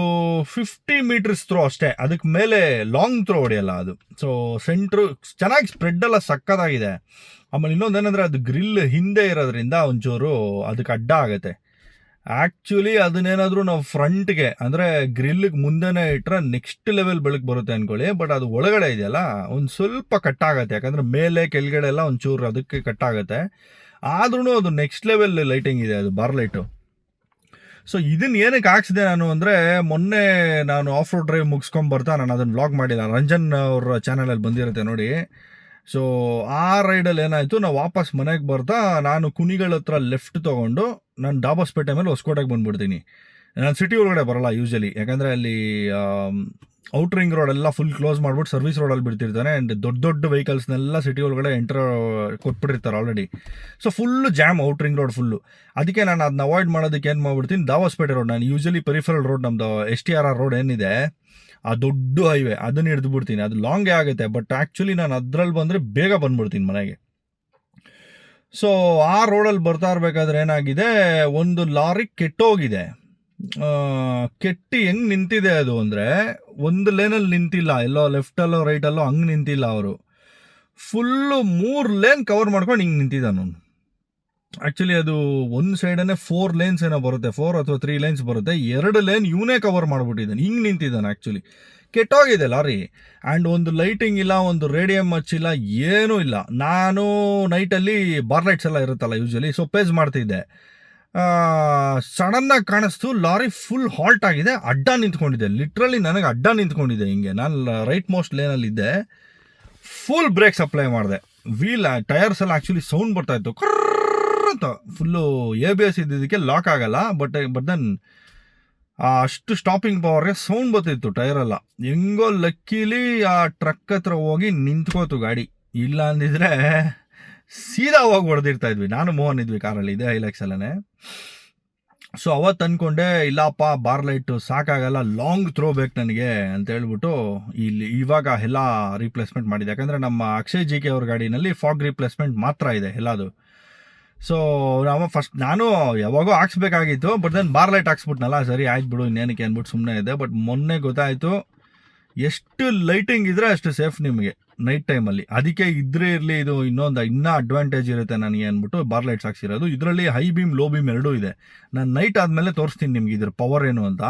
50 ಮೀಟರ್ಸ್ ಥ್ರೋ ಅಷ್ಟೇ, ಅದಕ್ಕೆ ಮೇಲೆ ಲಾಂಗ್ ಥ್ರೋ ಹೊಡೆಯಲ್ಲ ಅದು. ಸೊ ಸೆಂಟ್ರು ಚೆನ್ನಾಗಿ ಸ್ಪ್ರೆಡ್ ಎಲ್ಲ ಸಕ್ಕದಾಗಿದೆ. ಆಮೇಲೆ ಇನ್ನೊಂದೇನೆಂದರೆ ಅದು ಗ್ರಿಲ್ ಹಿಂದೆ ಇರೋದ್ರಿಂದ ಒಂಚೂರು ಅದಕ್ಕೆ ಅಡ್ಡ ಆಗುತ್ತೆ. ಆ್ಯಕ್ಚುಲಿ ಅದನ್ನೇನಾದರೂ ನಾವು ಫ್ರಂಟ್ಗೆ ಅಂದರೆ ಗ್ರಿಲ್ಗೆ ಮುಂದೆನೇ ಇಟ್ಟರೆ ನೆಕ್ಸ್ಟ್ ಲೆವೆಲ್ ಬೆಳಕು ಬರುತ್ತೆ ಅಂದ್ಕೊಳ್ಳಿ. ಬಟ್ ಅದು ಒಳಗಡೆ ಇದೆಯಲ್ಲ ಒಂದು ಸ್ವಲ್ಪ ಕಟ್ಟಾಗತ್ತೆ, ಯಾಕಂದರೆ ಮೇಲೆ ಕೆಳಗಡೆ ಎಲ್ಲ ಒಂಚೂರು ಅದಕ್ಕೆ ಕಟ್ಟಾಗತ್ತೆ. ಆದ್ರೂ ಅದು ನೆಕ್ಸ್ಟ್ ಲೆವೆಲ್ ಲೈಟಿಂಗ್ ಇದೆ ಅದು ಬಾರ್ ಲೈಟು. ಸೊ ಇದನ್ನು ಏನಕ್ಕೆ ಹಾಕ್ಸಿದೆ ನಾನು ಅಂದರೆ, ಮೊನ್ನೆ ನಾನು ಆಫ್ ರೋಡ್ ಡ್ರೈವ್ ಮುಗಿಸ್ಕೊಂಬರ್ತಾ ನಾನು ಅದನ್ನು ವ್ಲಾಗ್ ಮಾಡಿಲ್ಲ, ರಂಜನ್ ಅವ್ರ ಚಾನಲಲ್ಲಿ ಬಂದಿರುತ್ತೆ ನೋಡಿ. ಸೊ ಆ ರೈಡಲ್ಲಿ ಏನಾಯಿತು, ನಾವು ವಾಪಸ್ ಮನೆಗೆ ಬರ್ತಾ ನಾನು ಕುಣಿಗಳ ಹತ್ರ ಲೆಫ್ಟ್ ತೊಗೊಂಡು ನಾನು ಡಾಬಾಸ್ಪೇಟೆ ಮೇಲೆ ಹೊಸಕೋಟೆಗೆ ಬಂದುಬಿಡ್ತೀನಿ. ನಾನು ಸಿಟಿ ಒಳಗಡೆ ಬರೋಲ್ಲ ಯೂಶಲಿ, ಯಾಕಂದರೆ ಅಲ್ಲಿ ಔಟ್ರಿಂಗ್ ರೋಡೆಲ್ಲ ಫುಲ್ ಕ್ಲೋಸ್ ಮಾಡಿಬಿಟ್ಟು ಸರ್ವಿಸ್ ರೋಡಲ್ಲಿ ಬಿಡ್ತಿರ್ತಾನೆ. ಆ್ಯಂಡ್ ದೊಡ್ಡ ದೊಡ್ಡ ವೆಹಿಕಲ್ಸ್ನೆಲ್ಲ ಸಿಟಿ ಒಳಗಡೆ ಎಂಟ್ರ್ ಕೊಟ್ಬಿಟ್ಟಿರ್ತಾರೆ already. So full jam outer ring road full. ಅದಕ್ಕೆ ನಾನು ಅದನ್ನ ಅವಾಯ್ಡ್ ಮಾಡೋದಕ್ಕೆ ಏನು ಮಾಡ್ಬಿಡ್ತೀನಿ, ದಾಬಾಸ್ಪೇಟೆ ರೋಡ್, ನಾನು ಯೂಶಲಿ ಪೆರಿಫರಲ್ ರೋಡ್ ನಮ್ಮದು STRR ರೋಡ್ ಏನಿದೆ ಆ ದೊಡ್ಡ ಹೈವೇ ಅದನ್ನು ಹಿಡಿದು ಬಿಡ್ತೀನಿ. ಅದು ಲಾಂಗೇ ಆಗುತ್ತೆ, ಬಟ್ ಆ್ಯಕ್ಚುಲಿ ನಾನು ಅದರಲ್ಲಿ ಬಂದರೆ ಬೇಗ ಬಂದ್ಬಿಡ್ತೀನಿ ಮನೆಗೆ. ಸೊ ಆ ರೋಡಲ್ಲಿ ಬರ್ತಾ ಇರಬೇಕಾದ್ರೆ ಏನಾಗಿದೆ, ಒಂದು ಲಾರಿ ಕೆಟ್ಟೋಗಿದೆ. ಕೆಟ್ಟಿ ಹೆಂಗೆ ನಿಂತಿದೆ ಅದು ಅಂದರೆ, ಒಂದು ಲೇನಲ್ಲಿ ನಿಂತಿಲ್ಲ, ಎಲ್ಲೋ ಲೆಫ್ಟಲ್ಲೋ ರೈಟಲ್ಲೋ ಹಂಗೆ ನಿಂತಿಲ್ಲ ಅವರು. ಫುಲ್ಲು 3 ಲೇನ್ ಕವರ್ ಮಾಡ್ಕೊಂಡು ಹಿಂಗೆ ನಿಂತಿದ್ದಾನು. ಆ್ಯಕ್ಚುಲಿ ಅದು ಒಂದು ಸೈಡನ್ನೇ 4 ಲೇನ್ಸ್ ಏನೋ ಬರುತ್ತೆ, 4 ಅಥವಾ 3 ಲೇನ್ಸ್ ಬರುತ್ತೆ. 2 ಲೇನ್ ಇವನೇ ಕವರ್ ಮಾಡಿಬಿಟ್ಟಿದ್ದಾನೆ, ಹಿಂಗೆ ನಿಂತಿದ್ದಾನೆ. ಆ್ಯಕ್ಚುಲಿ ಕೆಟ್ಟೋಗಿದೆ ಲಾರಿ. ಆ್ಯಂಡ್ ಒಂದು ಲೈಟಿಂಗ್ ಇಲ್ಲ, ಒಂದು ರೇಡಿಯಮ್ ಹಚ್ಚಿಲ್ಲ, ಏನೂ ಇಲ್ಲ. ನಾನು ನೈಟಲ್ಲಿ ಬಾರ್ ಲೈಟ್ಸ್ ಎಲ್ಲ ಇರುತ್ತಲ್ಲ ಯೂಶಲಿ, ಸೊ ಪೇಸ್ ಮಾಡ್ತಿದ್ದೆ. ಸಡನ್ನಾಗಿ ಕಾಣಿಸ್ತು ಲಾರಿ ಫುಲ್ ಹಾಲ್ಟ್ ಆಗಿದೆ, ಅಡ್ಡ ನಿಂತ್ಕೊಂಡಿದೆ. ಲಿಟ್ರಲಿ ನನಗೆ ಅಡ್ಡ ನಿಂತ್ಕೊಂಡಿದೆ ಹಿಂಗೆ. ನಾನು ರೈಟ್ ಮೋಸ್ಟ್ ಲೇನಲ್ಲಿದ್ದೆ, ಫುಲ್ ಬ್ರೇಕ್ಸ್ ಅಪ್ಲೈ ಮಾಡಿದೆ. ಟೈರ್ಸ್ ಎಲ್ಲ ಆ್ಯಕ್ಚುಲಿ ಸೌಂಡ್ ಬರ್ತಾಯಿತ್ತು ಅಂತ. ಫುಲ್ಲು ABS ಇದ್ದಿದ್ದಕ್ಕೆ ಲಾಕ್ ಆಗಲ್ಲ, ಬಟ್ ದೆನ್ ಅಷ್ಟು ಸ್ಟಾಪಿಂಗ್ ಪವರ್ಗೆ ಸೌಂಡ್ ಬರ್ತಿತ್ತು ಟೈರೆಲ್ಲ. ಹೆಂಗೋ ಲಕ್ಕೀಲಿ ಆ ಟ್ರಕ್ ಹತ್ರ ಹೋಗಿ ನಿಂತ್ಕೋತು ಗಾಡಿ. ಇಲ್ಲ ಅಂದಿದ್ರೆ ಸೀದಾ ಹೋಗಿ ಹೊಡೆದಿರ್ತಾ ಇದ್ವಿ. ನಾನು ಮೋಹನ್ ಇದ್ವಿ ಕಾರಲ್ಲಿ, ಇದೆ ಹೈಲಕ್ಸ್ ಅಲ್ಲೇ. ಸೊ ಅವತ್ತು ಅಂದ್ಕೊಂಡೆ, ಇಲ್ಲಪ್ಪ ಬಾರ್ ಲೈಟು ಸಾಕಾಗಲ್ಲ, ಲಾಂಗ್ ಥ್ರೋ ಬೇಕು ನನಗೆ ಅಂತ ಹೇಳ್ಬಿಟ್ಟು ಇಲ್ಲಿ ಇವಾಗ ಎಲ್ಲ ರೀಪ್ಲೇಸ್ಮೆಂಟ್ ಮಾಡಿದೆ. ಯಾಕಂದರೆ ನಮ್ಮ ಅಕ್ಷಯ್ GK ಅವ್ರ ಗಾಡಿನಲ್ಲಿ ಫಾಗ್ ರೀಪ್ಲೇಸ್ಮೆಂಟ್ ಮಾತ್ರ ಇದೆ ಎಲ್ಲದು. ಸೊ ನಾನು ಯಾವಾಗೋ ಹಾಕ್ಸ್ಬೇಕಾಗಿತ್ತು, ಬಟ್ ದೆನ್ ಬಾರ್ ಲೈಟ್ ಹಾಕ್ಸ್ಬಿಟ್ನಲ್ಲ, ಸರಿ ಆಯ್ತು ಬಿಡು ಇನ್ನೇನಕ್ಕೆ ಅಂದ್ಬಿಟ್ಟು ಸುಮ್ಮನೆ ಇದೆ. ಬಟ್ ಮೊನ್ನೆ ಗೊತ್ತಾಯಿತು, ಎಷ್ಟು ಲೈಟಿಂಗ್ ಇದ್ದರೆ ಅಷ್ಟು ಸೇಫ್ ನಿಮಗೆ ನೈಟ್ ಟೈಮಲ್ಲಿ. ಅದಕ್ಕೆ ಇದ್ರೆ ಇರಲಿ, ಇದು ಇನ್ನೂ ಅಡ್ವಾಂಟೇಜ್ ಇರುತ್ತೆ ನನಗೆ ಅಂದ್ಬಿಟ್ಟು ಬಾರ್ ಲೈಟ್ಸ್ ಹಾಕ್ಸಿರೋದು. ಇದರಲ್ಲಿ ಹೈ ಬೀಮ್ ಲೋ ಬೀಮ್ ಎರಡೂ ಇದೆ. ನಾನು ನೈಟ್ ಆದಮೇಲೆ ತೋರಿಸ್ತೀನಿ ನಿಮ್ಗೆ ಇದ್ರ ಪವರ್ ಏನು ಅಂತ.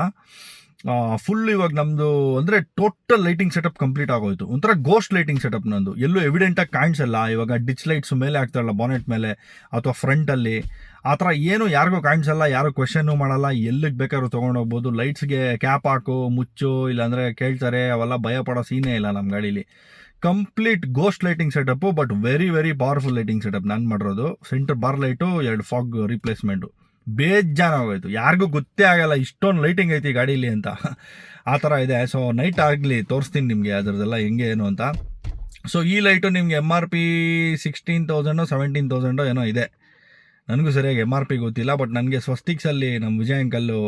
ಫುಲ್ ಇವಾಗ ನಮ್ಮದು ಅಂದರೆ ಟೋಟಲ್ ಲೈಟಿಂಗ್ ಸೆಟಪ್ ಕಂಪ್ಲೀಟ್ ಆಗೋಯ್ತು. ಒಂಥರ ಗೋಸ್ಟ್ ಲೈಟಿಂಗ್ ಸೆಟಪ್ ನಂದು. ಎಲ್ಲೂ ಎವಿಡೆಂಟಾಗಿ ಕಾಣಿಸಲ್ಲ. ಇವಾಗ ಡಿಚ್ ಲೈಟ್ಸು ಮೇಲೆ ಹಾಕ್ತಾರಲ್ಲ ಬಾನೆಟ್ ಮೇಲೆ ಅಥವಾ ಫ್ರಂಟಲ್ಲಿ, ಆ ಥರ ಏನು ಯಾರಿಗೂ ಕಾಣಿಸಲ್ಲ, ಯಾರು ಕ್ವೆಶನ್ನು ಮಾಡಲ್ಲ, ಎಲ್ಲಿಗೆ ಬೇಕಾದ್ರೂ ತೊಗೊಂಡೋಗ್ಬೋದು. ಲೈಟ್ಸ್ಗೆ ಕ್ಯಾಪ್ ಹಾಕು ಮುಚ್ಚು ಇಲ್ಲಾಂದರೆ ಕೇಳ್ತಾರೆ, ಅವೆಲ್ಲ ಭಯ ಪಡೋ ಸೀನೇ ಇಲ್ಲ ನಮ್ಮ ಗಾಡೀಲಿ. Complete ghost lighting setup, but very very powerful lighting setup ನಾನು ಮಾಡಿರೋದು. Centre bar light, 2 fog replacement. ಬೇಜಾನಾಗೋಯ್ತು, ಯಾರಿಗೂ ಗೊತ್ತೇ ಆಗಲ್ಲ ಇಷ್ಟೊಂದು ಲೈಟಿಂಗ್ ಐತಿ ಗಾಡೀಲಿ ಅಂತ, ಆ ಥರ ಇದೆ. ಸೊ ನೈಟ್ ಆಗಲಿ ತೋರಿಸ್ತೀನಿ ನಿಮಗೆ ಅದರದ್ದೆಲ್ಲ ಹೆಂಗೆ ಏನು ಅಂತ. ಸೊ ಈ ಲೈಟು ನಿಮಗೆ MRP 16,000 17,000 ಏನೋ ಇದೆ. ನನಗೂ ಸರಿಯಾಗಿ MRP ಗೊತ್ತಿಲ್ಲ, ಬಟ್ ನನಗೆ ಸ್ವಸ್ತಿಕ್ಸಲ್ಲಿ ನಮ್ಮ ವಿಜಯ್ ಅಂಕಲ್ಲು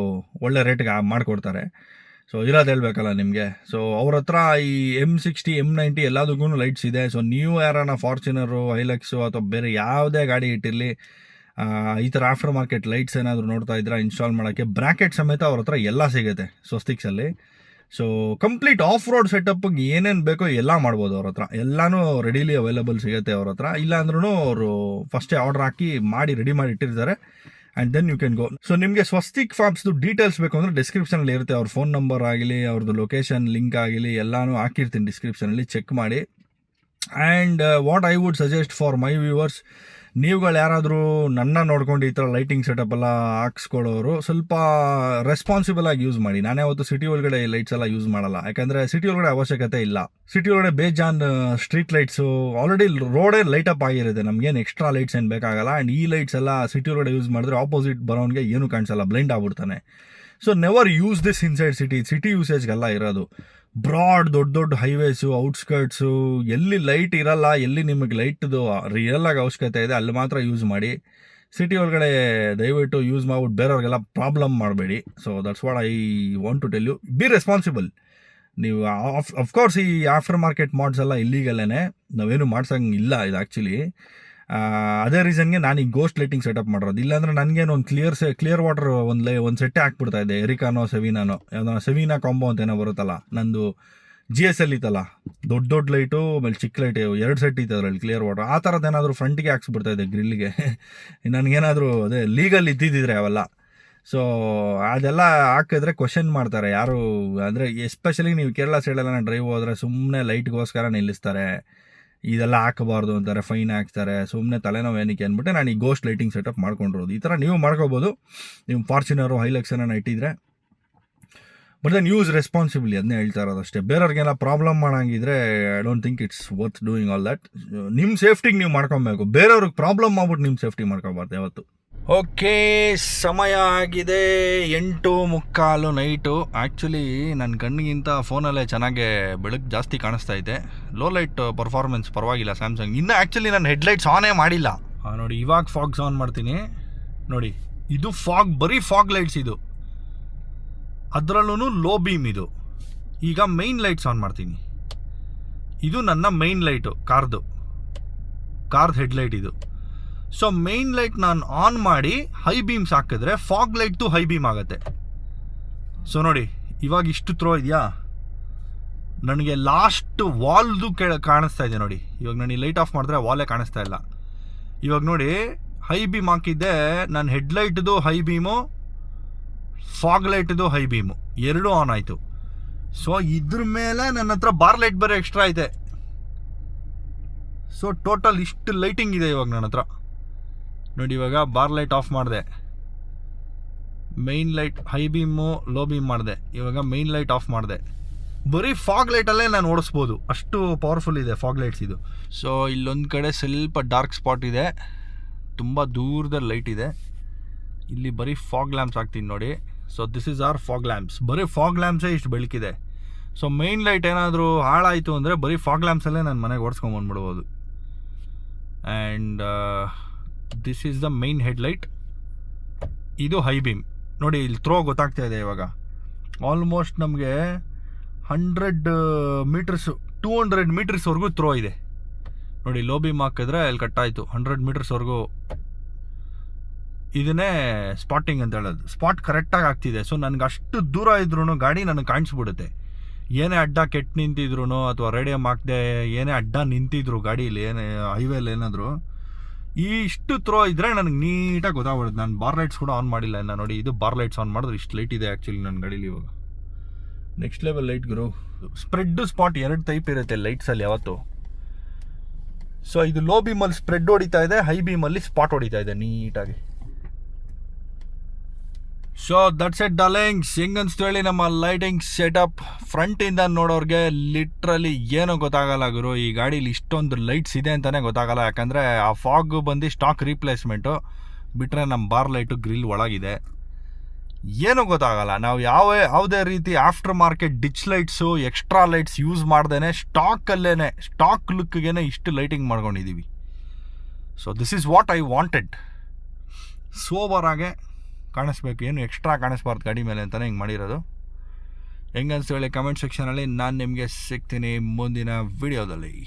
ಒಳ್ಳೆ ರೇಟ್ಗೆ ಮಾಡಿಕೊಡ್ತಾರೆ. ಸೊ ಇರೋದು ಹೇಳ್ಬೇಕಲ್ಲ ನಿಮಗೆ. ಸೊ ಅವ್ರ ಹತ್ರ ಈ M60 M90 ಎಲ್ಲದಕ್ಕೂ ಲೈಟ್ಸ್ ಇದೆ. ಸೊ ನೀವು ಯಾರನ್ನ ಫಾರ್ಚುನರು, ಹೈಲಕ್ಸು ಅಥವಾ ಬೇರೆ ಯಾವುದೇ ಗಾಡಿ ಇಟ್ಟಿರಲಿ, ಈ ಥರ ಆಫ್ಟರ್ ಮಾರ್ಕೆಟ್ ಲೈಟ್ಸ್ ಏನಾದರೂ ನೋಡ್ತಾ ಇದ್ರೆ ಇನ್ಸ್ಟಾಲ್ ಮಾಡೋಕ್ಕೆ ಬ್ರ್ಯಾಕೆಟ್ ಸಮೇತ ಅವ್ರ ಹತ್ರ ಎಲ್ಲ ಸಿಗುತ್ತೆ ಸ್ವಸ್ತಿಕ್ಸಲ್ಲಿ. ಸೊ ಕಂಪ್ಲೀಟ್ ಆಫ್ ರೋಡ್ ಸೆಟಪ್ಗೆ ಏನೇನು ಬೇಕೋ ಎಲ್ಲ ಮಾಡ್ಬೋದು ಅವ್ರ ಹತ್ರ. ಎಲ್ಲನೂ ರೆಡಿಲಿ ಅವೈಲಬಲ್ ಸಿಗುತ್ತೆ ಅವ್ರ ಹತ್ರ. ಇಲ್ಲ ಅಂದ್ರೂ ಅವರು ಫಸ್ಟೇ ಆರ್ಡರ್ ಹಾಕಿ ಮಾಡಿ ರೆಡಿ ಮಾಡಿ ಇಟ್ಟಿರ್ತಾರೆ. And then you can go. So ನಿಮಗೆ ಸ್ವಸ್ತಿಕ್ ಫ್ಯಾಬ್ಸ್ದು ಡೀಟೇಲ್ಸ್ ಬೇಕು ಅಂದರೆ ಡಿಸ್ಕ್ರಿಪ್ಷನಲ್ಲಿ ಇರುತ್ತೆ. ಅವ್ರ ಫೋನ್ ನಂಬರ್ ಆಗಲಿ, ಅವ್ರದ್ದು ಲೊಕೇಶನ್ ಲಿಂಕ್ ಆಗಲಿ ಎಲ್ಲನೂ ಹಾಕಿರ್ತೀನಿ ಡಿಸ್ಕ್ರಿಪ್ಷನಲ್ಲಿ, ಚೆಕ್ ಮಾಡಿ. And what I would suggest for my viewers, ನೀವುಗಳು ಯಾರಾದರೂ ನನ್ನ ನೋಡ್ಕೊಂಡು ಈ ಥರ ಲೈಟಿಂಗ್ ಸೆಟಪ್ ಎಲ್ಲ ಹಾಕ್ಸ್ಕೊಳ್ಳೋರು ಸ್ವಲ್ಪ ರೆಸ್ಪಾನ್ಸಿಬಲ್ ಆಗಿ ಯೂಸ್ ಮಾಡಿ. ನಾನೇ ಅವತ್ತು ಸಿಟಿ ಒಳಗಡೆ ಲೈಟ್ಸ್ ಎಲ್ಲ ಯೂಸ್ ಮಾಡಲ್ಲ, ಯಾಕಂದರೆ ಸಿಟಿ ಒಳಗಡೆ ಅವಶ್ಯಕತೆ ಇಲ್ಲ. ಸಿಟಿ ಒಳಗಡೆ ಬೇಜಾನ್ ಸ್ಟ್ರೀಟ್ ಲೈಟ್ಸು ಆಲ್ರೆಡಿ ರೋಡೇ ಲೈಟ್ ಅಪ್ ಆಗಿರುತ್ತೆ, ನಮಗೇನು ಎಕ್ಸ್ಟ್ರಾ ಲೈಟ್ಸ್ ಏನು ಬೇಕಾಗಲ್ಲ. ಆ್ಯಂಡ್ ಈ ಲೈಟ್ಸ್ ಎಲ್ಲ ಸಿಟಿ ಒಳಗಡೆ ಯೂಸ್ ಮಾಡಿದ್ರೆ ಆಪೋಸಿಟ್ ಬರೋನಿಗೆ ಏನೂ ಕಾಣಿಸಲ್ಲ, ಬ್ಲೈಂಡ್ ಆಗ್ಬಿಡ್ತಾನೆ. So never use this inside city ಯೂಸೇಜ್ಗೆಲ್ಲ ಇರೋದು. ಬ್ರಾಡ್ ದೊಡ್ಡ ಹೈವೇಸು, ಔಟ್ಸ್ಕರ್ಟ್ಸು, ಎಲ್ಲಿ ಲೈಟ್ ಇರಲ್ಲ, ಎಲ್ಲಿ ನಿಮಗೆ ಲೈಟ್ದು ರಿಯಲ್ ಆಗಿ ಅವಶ್ಯಕತೆ ಇದೆ ಅಲ್ಲಿ ಮಾತ್ರ ಯೂಸ್ ಮಾಡಿ. ಸಿಟಿ ಒಳಗಡೆ ದಯವಿಟ್ಟು ಯೂಸ್ ಮಾಡ್ಬಿಟ್ಟು ಬೇರೆಯವ್ರಿಗೆಲ್ಲ ಪ್ರಾಬ್ಲಮ್ ಮಾಡಬೇಡಿ. So that's what I want to tell you. Be responsible. ನೀವು ಅಫ್ಕೋರ್ಸ್ ಈ ಆಫ್ಟರ್ ಮಾರ್ಕೆಟ್ ಮಾಡ್ಸ್ ಎಲ್ಲ ಇಲ್ಲಿಗಲ್ಲೇ, ನಾವೇನು ಮಾಡ್ಸಂಗೆ ಇಲ್ಲ ಇದು ಆ್ಯಕ್ಚುಲಿ. ಅದೇ ರೀಸನ್ಗೆ ನಾನು ಈ ಗೋಸ್ಟ್ ಲೈಟಿಂಗ್ ಸೆಟಪ್ ಮಾಡಿರೋದು. ಇಲ್ಲಾಂದ್ರೆ ನನಗೇನು ಒಂದು ಕ್ಲಿಯರ್ ವಾಟರ್ ಒಂದು ಸೆಟ್ಟೇ ಹಾಕ್ಬಿಡ್ತಾ ಇದೆ. ಎರಿಕಾನೋ ಸೆವಿನಾನೋ ಯಾವುದೋ ಸೆವಿನಾ ಕಾಂಬೋ ಅಂತ ಏನೋ ಬರುತ್ತಲ್ಲ, ನಂದು GSL ಇತ್ತಲ್ಲ, ದೊಡ್ಡ ಲೈಟು ಆಮೇಲೆ ಚಿಕ್ಕ ಲೈಟ್ 2 ಸೆಟ್ ಇತ್ತು ಅದರಲ್ಲಿ ಕ್ಲಿಯರ್ ವಾಟರ್. ಆ ಥರದ್ದು ಏನಾದರೂ ಫ್ರಂಟಿಗೆ ಹಾಕ್ಸ್ಬಿಡ್ತಾ ಇದೆ ಗ್ರಿಲ್ಗೆ. ನನಗೇನಾದರೂ ಅದೇ ಲೀಗಲ್ ಇದ್ದಿದ್ದರೆ ಅವೆಲ್ಲ. ಸೊ ಅದೆಲ್ಲ ಹಾಕಿದ್ರೆ ಕ್ವಶನ್ ಮಾಡ್ತಾರೆ ಯಾರು, ಅಂದರೆ ಎಸ್ಪೆಷಲಿ ನೀವು ಕೇರಳ ಸೈಡೆಲ್ಲ ಡ್ರೈವ್ ಹೋದರೆ ಸುಮ್ಮನೆ ಲೈಟ್ಗೋಸ್ಕರ ನಿಲ್ಲಿಸ್ತಾರೆ, ಇದೆಲ್ಲ ಹಾಕಬಾರ್ದು ಅಂತಾರೆ, ಫೈನ್ ಹಾಕ್ತಾರೆ, ಸುಮ್ಮನೆ ತಲೆನೋವು ಏನಕ್ಕೆ ಅಂದ್ಬಿಟ್ಟು ನಾನು ಈ ಗೋಸ್ಟ್ ಲೈಟಿಂಗ್ ಸೆಟಪ್ ಮಾಡ್ಕೊಂಡಿರೋದು. ಈ ಥರ ನೀವು ಮಾಡ್ಕೋಬೋದು, ನೀವು ಫಾರ್ಚುನರು, ಹೈಲಕ್ಸನ್ನ ಇಟ್ಟಿದ್ರೆ. ಬಟ್ ದೆನ್ ಯೂಸ್ ರೆಸ್ಪಾನ್ಸಿಬಿಲಿ, ಅದನ್ನೇ ಹೇಳ್ತಾ ಇರೋದು ಅಷ್ಟೇ. ಬೇರೆಯವ್ರಿಗೆಲ್ಲ ಪ್ರಾಬ್ಲಮ್ ಮಾಡೋಂಗಿದ್ರೆ I don't think it's worth doing all that. ನಿಮ್ಮ ಸೇಫ್ಟಿಗೆ ನೀವು ಮಾಡ್ಕೊಬೇಕು, ಬೇರೆಯವ್ರಿಗೆ ಪ್ರಾಬ್ಲಮ್ ಮಾಡ್ಬಿಟ್ಟು ನಿಮ್ಮ ಸೇಫ್ಟಿ ಮಾಡ್ಕೊಬಾರ್ದು ಯಾವತ್ತು. ಓಕೆ, ಸಮಯ ಆಗಿದೆ 8:45 ನೈಟು. ಆ್ಯಕ್ಚುಲಿ ನನ್ನ ಕಣ್ಣಿಗಿಂತ ಫೋನಲ್ಲೇ ಚೆನ್ನಾಗೆ ಬೆಳಕು ಜಾಸ್ತಿ ಕಾಣಿಸ್ತಾ ಇದೆ. ಲೋ ಲೈಟ್ ಪರ್ಫಾರ್ಮೆನ್ಸ್ ಪರವಾಗಿಲ್ಲ ಸ್ಯಾಮ್ಸಂಗ್. ಇನ್ನು ಆ್ಯಕ್ಚುಲಿ ನಾನು ಹೆಡ್ಲೈಟ್ಸ್ ಆನೇ ಮಾಡಿಲ್ಲ. ನೋಡಿ ಇವಾಗ ಫಾಗ್ಸ್ ಆನ್ ಮಾಡ್ತೀನಿ. ನೋಡಿ ಇದು ಫಾಗ್, ಬರೀ ಫಾಗ್ ಲೈಟ್ಸ್ ಇದು, ಅದರಲ್ಲೂ ಲೋ ಬೀಮ್ ಇದು. ಈಗ ಮೈನ್ ಲೈಟ್ಸ್ ಆನ್ ಮಾಡ್ತೀನಿ. ಇದು ನನ್ನ ಮೈನ್ ಲೈಟು, ಕಾರ್ದು ಹೆಡ್ಲೈಟ್ ಇದು. ಸೊ ಮೈನ್ ಲೈಟ್ ನಾನು ಆನ್ ಮಾಡಿ ಹೈ ಬೀಮ್ಸ್ ಹಾಕಿದ್ರೆ ಫಾಗ್ ಲೈಟ್ದು ಹೈ ಬೀಮ್ ಆಗುತ್ತೆ. ಸೊ ನೋಡಿ ಇವಾಗ ಇಷ್ಟು ಥ್ರೋ ಇದೆಯಾ, ನನಗೆ ಲಾಸ್ಟ್ ವಾಲ್ದು ಕಾಣಿಸ್ತಾ ಇದೆ ನೋಡಿ. ಇವಾಗ ನಾನು ಈ ಲೈಟ್ ಆಫ್ ಮಾಡಿದ್ರೆ ವಾಲೇ ಕಾಣಿಸ್ತಾ ಇಲ್ಲ. ಇವಾಗ ನೋಡಿ ಹೈ ಬೀಮ್ ಹಾಕಿದ್ದೆ, ನಾನು ಹೆಡ್ಲೈಟ್ದು ಹೈ ಬೀಮು, ಫಾಗ್ ಲೈಟ್ದು ಹೈ ಬೀಮು ಎರಡೂ ಆನ್ ಆಯಿತು. ಸೊ ಇದ್ರ ಮೇಲೆ ನನ್ನ ಹತ್ರ ಬಾರ್ ಲೈಟ್ ಬೇರೆ ಎಕ್ಸ್ಟ್ರಾ ಐತೆ. ಸೊ ಟೋಟಲ್ ಇಷ್ಟು ಲೈಟಿಂಗ್ ಇದೆ ಇವಾಗ ನನ್ನ ಹತ್ರ. ನೋಡಿ ಇವಾಗ ಬಾರ್ ಲೈಟ್ ಆಫ್ ಮಾಡಿದೆ, main light high beam low beam ಮಾಡಿದೆ, ಇವಾಗ ಮೈನ್ ಲೈಟ್ ಆಫ್ ಮಾಡಿದೆ. ಬರೀ ಫಾಗ್ ಲೈಟಲ್ಲೇ ನಾನು ಓಡಿಸ್ಬೋದು, ಅಷ್ಟು ಪವರ್ಫುಲ್ ಇದೆ ಫಾಗ್ ಲೈಟ್ಸ್ ಇದು. ಸೊ ಇಲ್ಲೊಂದು ಕಡೆ ಸ್ವಲ್ಪ ಡಾರ್ಕ್ ಸ್ಪಾಟ್ ಇದೆ, ತುಂಬ ದೂರದಲ್ಲಿ ಲೈಟ್ ಇದೆ. ಇಲ್ಲಿ ಬರೀ ಫಾಗ್ ಲ್ಯಾಂಪ್ಸ್ ಹಾಕ್ತೀನಿ ನೋಡಿ. So this is our fog lamps. ಬರೀ ಫಾಗ್ ಲ್ಯಾಂಪ್ಸೇ ಇಷ್ಟು ಬೆಳಕಿದೆ. ಸೊ ಮೈನ್ ಲೈಟ್ ಏನಾದರೂ ಹಾಳಾಯಿತು ಅಂದರೆ ಬರೀ ಫಾಗ್ ಲ್ಯಾಂಪ್ಸಲ್ಲೇ ನಾನು ಮನೆಗೆ ಓಡಿಸ್ಕೊಂಬಂದ್ಬಿಡ್ಬೋದು. And this is the main headlight. ಇದು ಹೈ ಬೀಮ್. ನೋಡಿ ಇಲ್ಲಿ ಥ್ರೋ ಗೊತ್ತಾಗ್ತಾ ಇದೆ ಇವಾಗ. ಆಲ್ಮೋಸ್ಟ್ ನಮಗೆ 100 ಮೀಟರ್ಸು 200 ಮೀಟರ್ಸ್ವರೆಗೂ ಥ್ರೋ ಇದೆ ನೋಡಿ. ಲೋ ಬೀಮ್ ಹಾಕಿದ್ರೆ ಅಲ್ಲಿ ಕಟ್ಟಾಯಿತು 100 ಮೀಟರ್ಸ್ವರೆಗೂ. ಇದನ್ನೇ ಸ್ಪಾಟಿಂಗ್ ಅಂತ ಹೇಳೋದು. ಸ್ಪಾಟ್ ಕರೆಕ್ಟಾಗಿ ಆಗ್ತಿದೆ. ಸೊ ನನಗೆ ಅಷ್ಟು ದೂರ ಇದ್ರೂ ಗಾಡಿ ನನಗೆ ಕಾಣಿಸ್ಬಿಡುತ್ತೆ. ಏನೇ ಅಡ್ಡ ಕೆಟ್ಟು ನಿಂತಿದ್ರು ಅಥವಾ ರೇಡಿಯಮ್ ಹಾಕದೆ ಏನೇ ಅಡ್ಡ ನಿಂತಿದ್ರು ಗಾಡೀಲಿ, ಏನೇ ಹೈವೇಲಿ ಏನಾದರೂ ಇಷ್ಟು ಥ್ರೋ ಇದ್ದರೆ ನನಗೆ ನೀಟಾಗಿ ಗೊತ್ತಾಗ್ಬಿಡುತ್ತೆ. ನಾನು ಬಾರ್ ಲೈಟ್ಸ್ ಕೂಡ ಆನ್ ಮಾಡಿಲ್ಲ ಇನ್ನು. ನೋಡಿ ಇದು ಬಾರ್ ಲೈಟ್ಸ್ ಆನ್ ಮಾಡಿದ್ರೆ ಇಷ್ಟು ಲೈಟ್ ಇದೆ ಆ್ಯಕ್ಚುಲಿ ನನ್ನ ಗಾಡೀಲಿ ಇವಾಗ. ನೆಕ್ಸ್ಟ್ ಲೆವೆಲ್ ಲೈಟ್ ಗುರು. ಸ್ಪ್ರೆಡ್ ಸ್ಪಾಟ್ 2 ಟೈಪ್ ಇರುತ್ತೆ ಲೈಟ್ಸಲ್ಲಿ ಯಾವತ್ತು. ಸೊ ಇದು ಲೋ ಬೀಮಲ್ಲಿ ಸ್ಪ್ರೆಡ್ ಹೊಡಿತಾ ಇದೆ, ಹೈ ಬೀಮಲ್ಲಿ ಸ್ಪಾಟ್ ಹೊಡಿತಾ ಇದೆ ನೀಟಾಗಿ. So that's it darlings. ಹೆಂಗನ್ಸ್ತು ಹೇಳಿ ನಮ್ಮ ಲೈಟಿಂಗ್ ಸೆಟಪ್. ಫ್ರಂಟಿಂದ ನೋಡೋರಿಗೆ ಲಿಟ್ರಲಿ ಏನೂ ಗೊತ್ತಾಗಲ್ಲ ಗುರು, ಈ ಗಾಡೀಲಿ ಇಷ್ಟೊಂದು ಲೈಟ್ಸ್ ಇದೆ ಅಂತಲೇ ಗೊತ್ತಾಗಲ್ಲ. ಯಾಕಂದರೆ ಆ ಫಾಗ್ ಬಂದು ಸ್ಟಾಕ್ ರೀಪ್ಲೇಸ್ಮೆಂಟು ಬಿಟ್ಟರೆ ನಮ್ಮ ಬಾರ್ ಲೈಟು ಗ್ರಿಲ್ ಒಳಗಿದೆ, ಏನೂ ಗೊತ್ತಾಗಲ್ಲ. ನಾವು ಯಾವುದೇ ರೀತಿ after market ditch lights extra lights use ಮಾಡ್ದೇ ಸ್ಟಾಕ್ ಲುಕ್ಗೆ ಇಷ್ಟು ಲೈಟಿಂಗ್ ಮಾಡ್ಕೊಂಡಿದ್ದೀವಿ. So this is what I wanted. ಸೋಬರಾಗೆ ಕಾಣಿಸ್ಬೇಕು, ಏನು ಎಕ್ಸ್ಟ್ರಾ ಕಾಣಿಸ್ಬಾರ್ದು ಗಾಡಿ ಮೇಲೆ ಅಂತಲೇ ಹಿಂಗೆ ಮಾಡಿರೋದು. ಹೆಂಗನ್ಸ್ತು ಹೇಳಿ ಕಮೆಂಟ್ ಸೆಕ್ಷನಲ್ಲಿ. ನಾನು ನಿಮಗೆ ಸಿಗ್ತೀನಿ ಮುಂದಿನ ವಿಡಿಯೋದಲ್ಲಿ.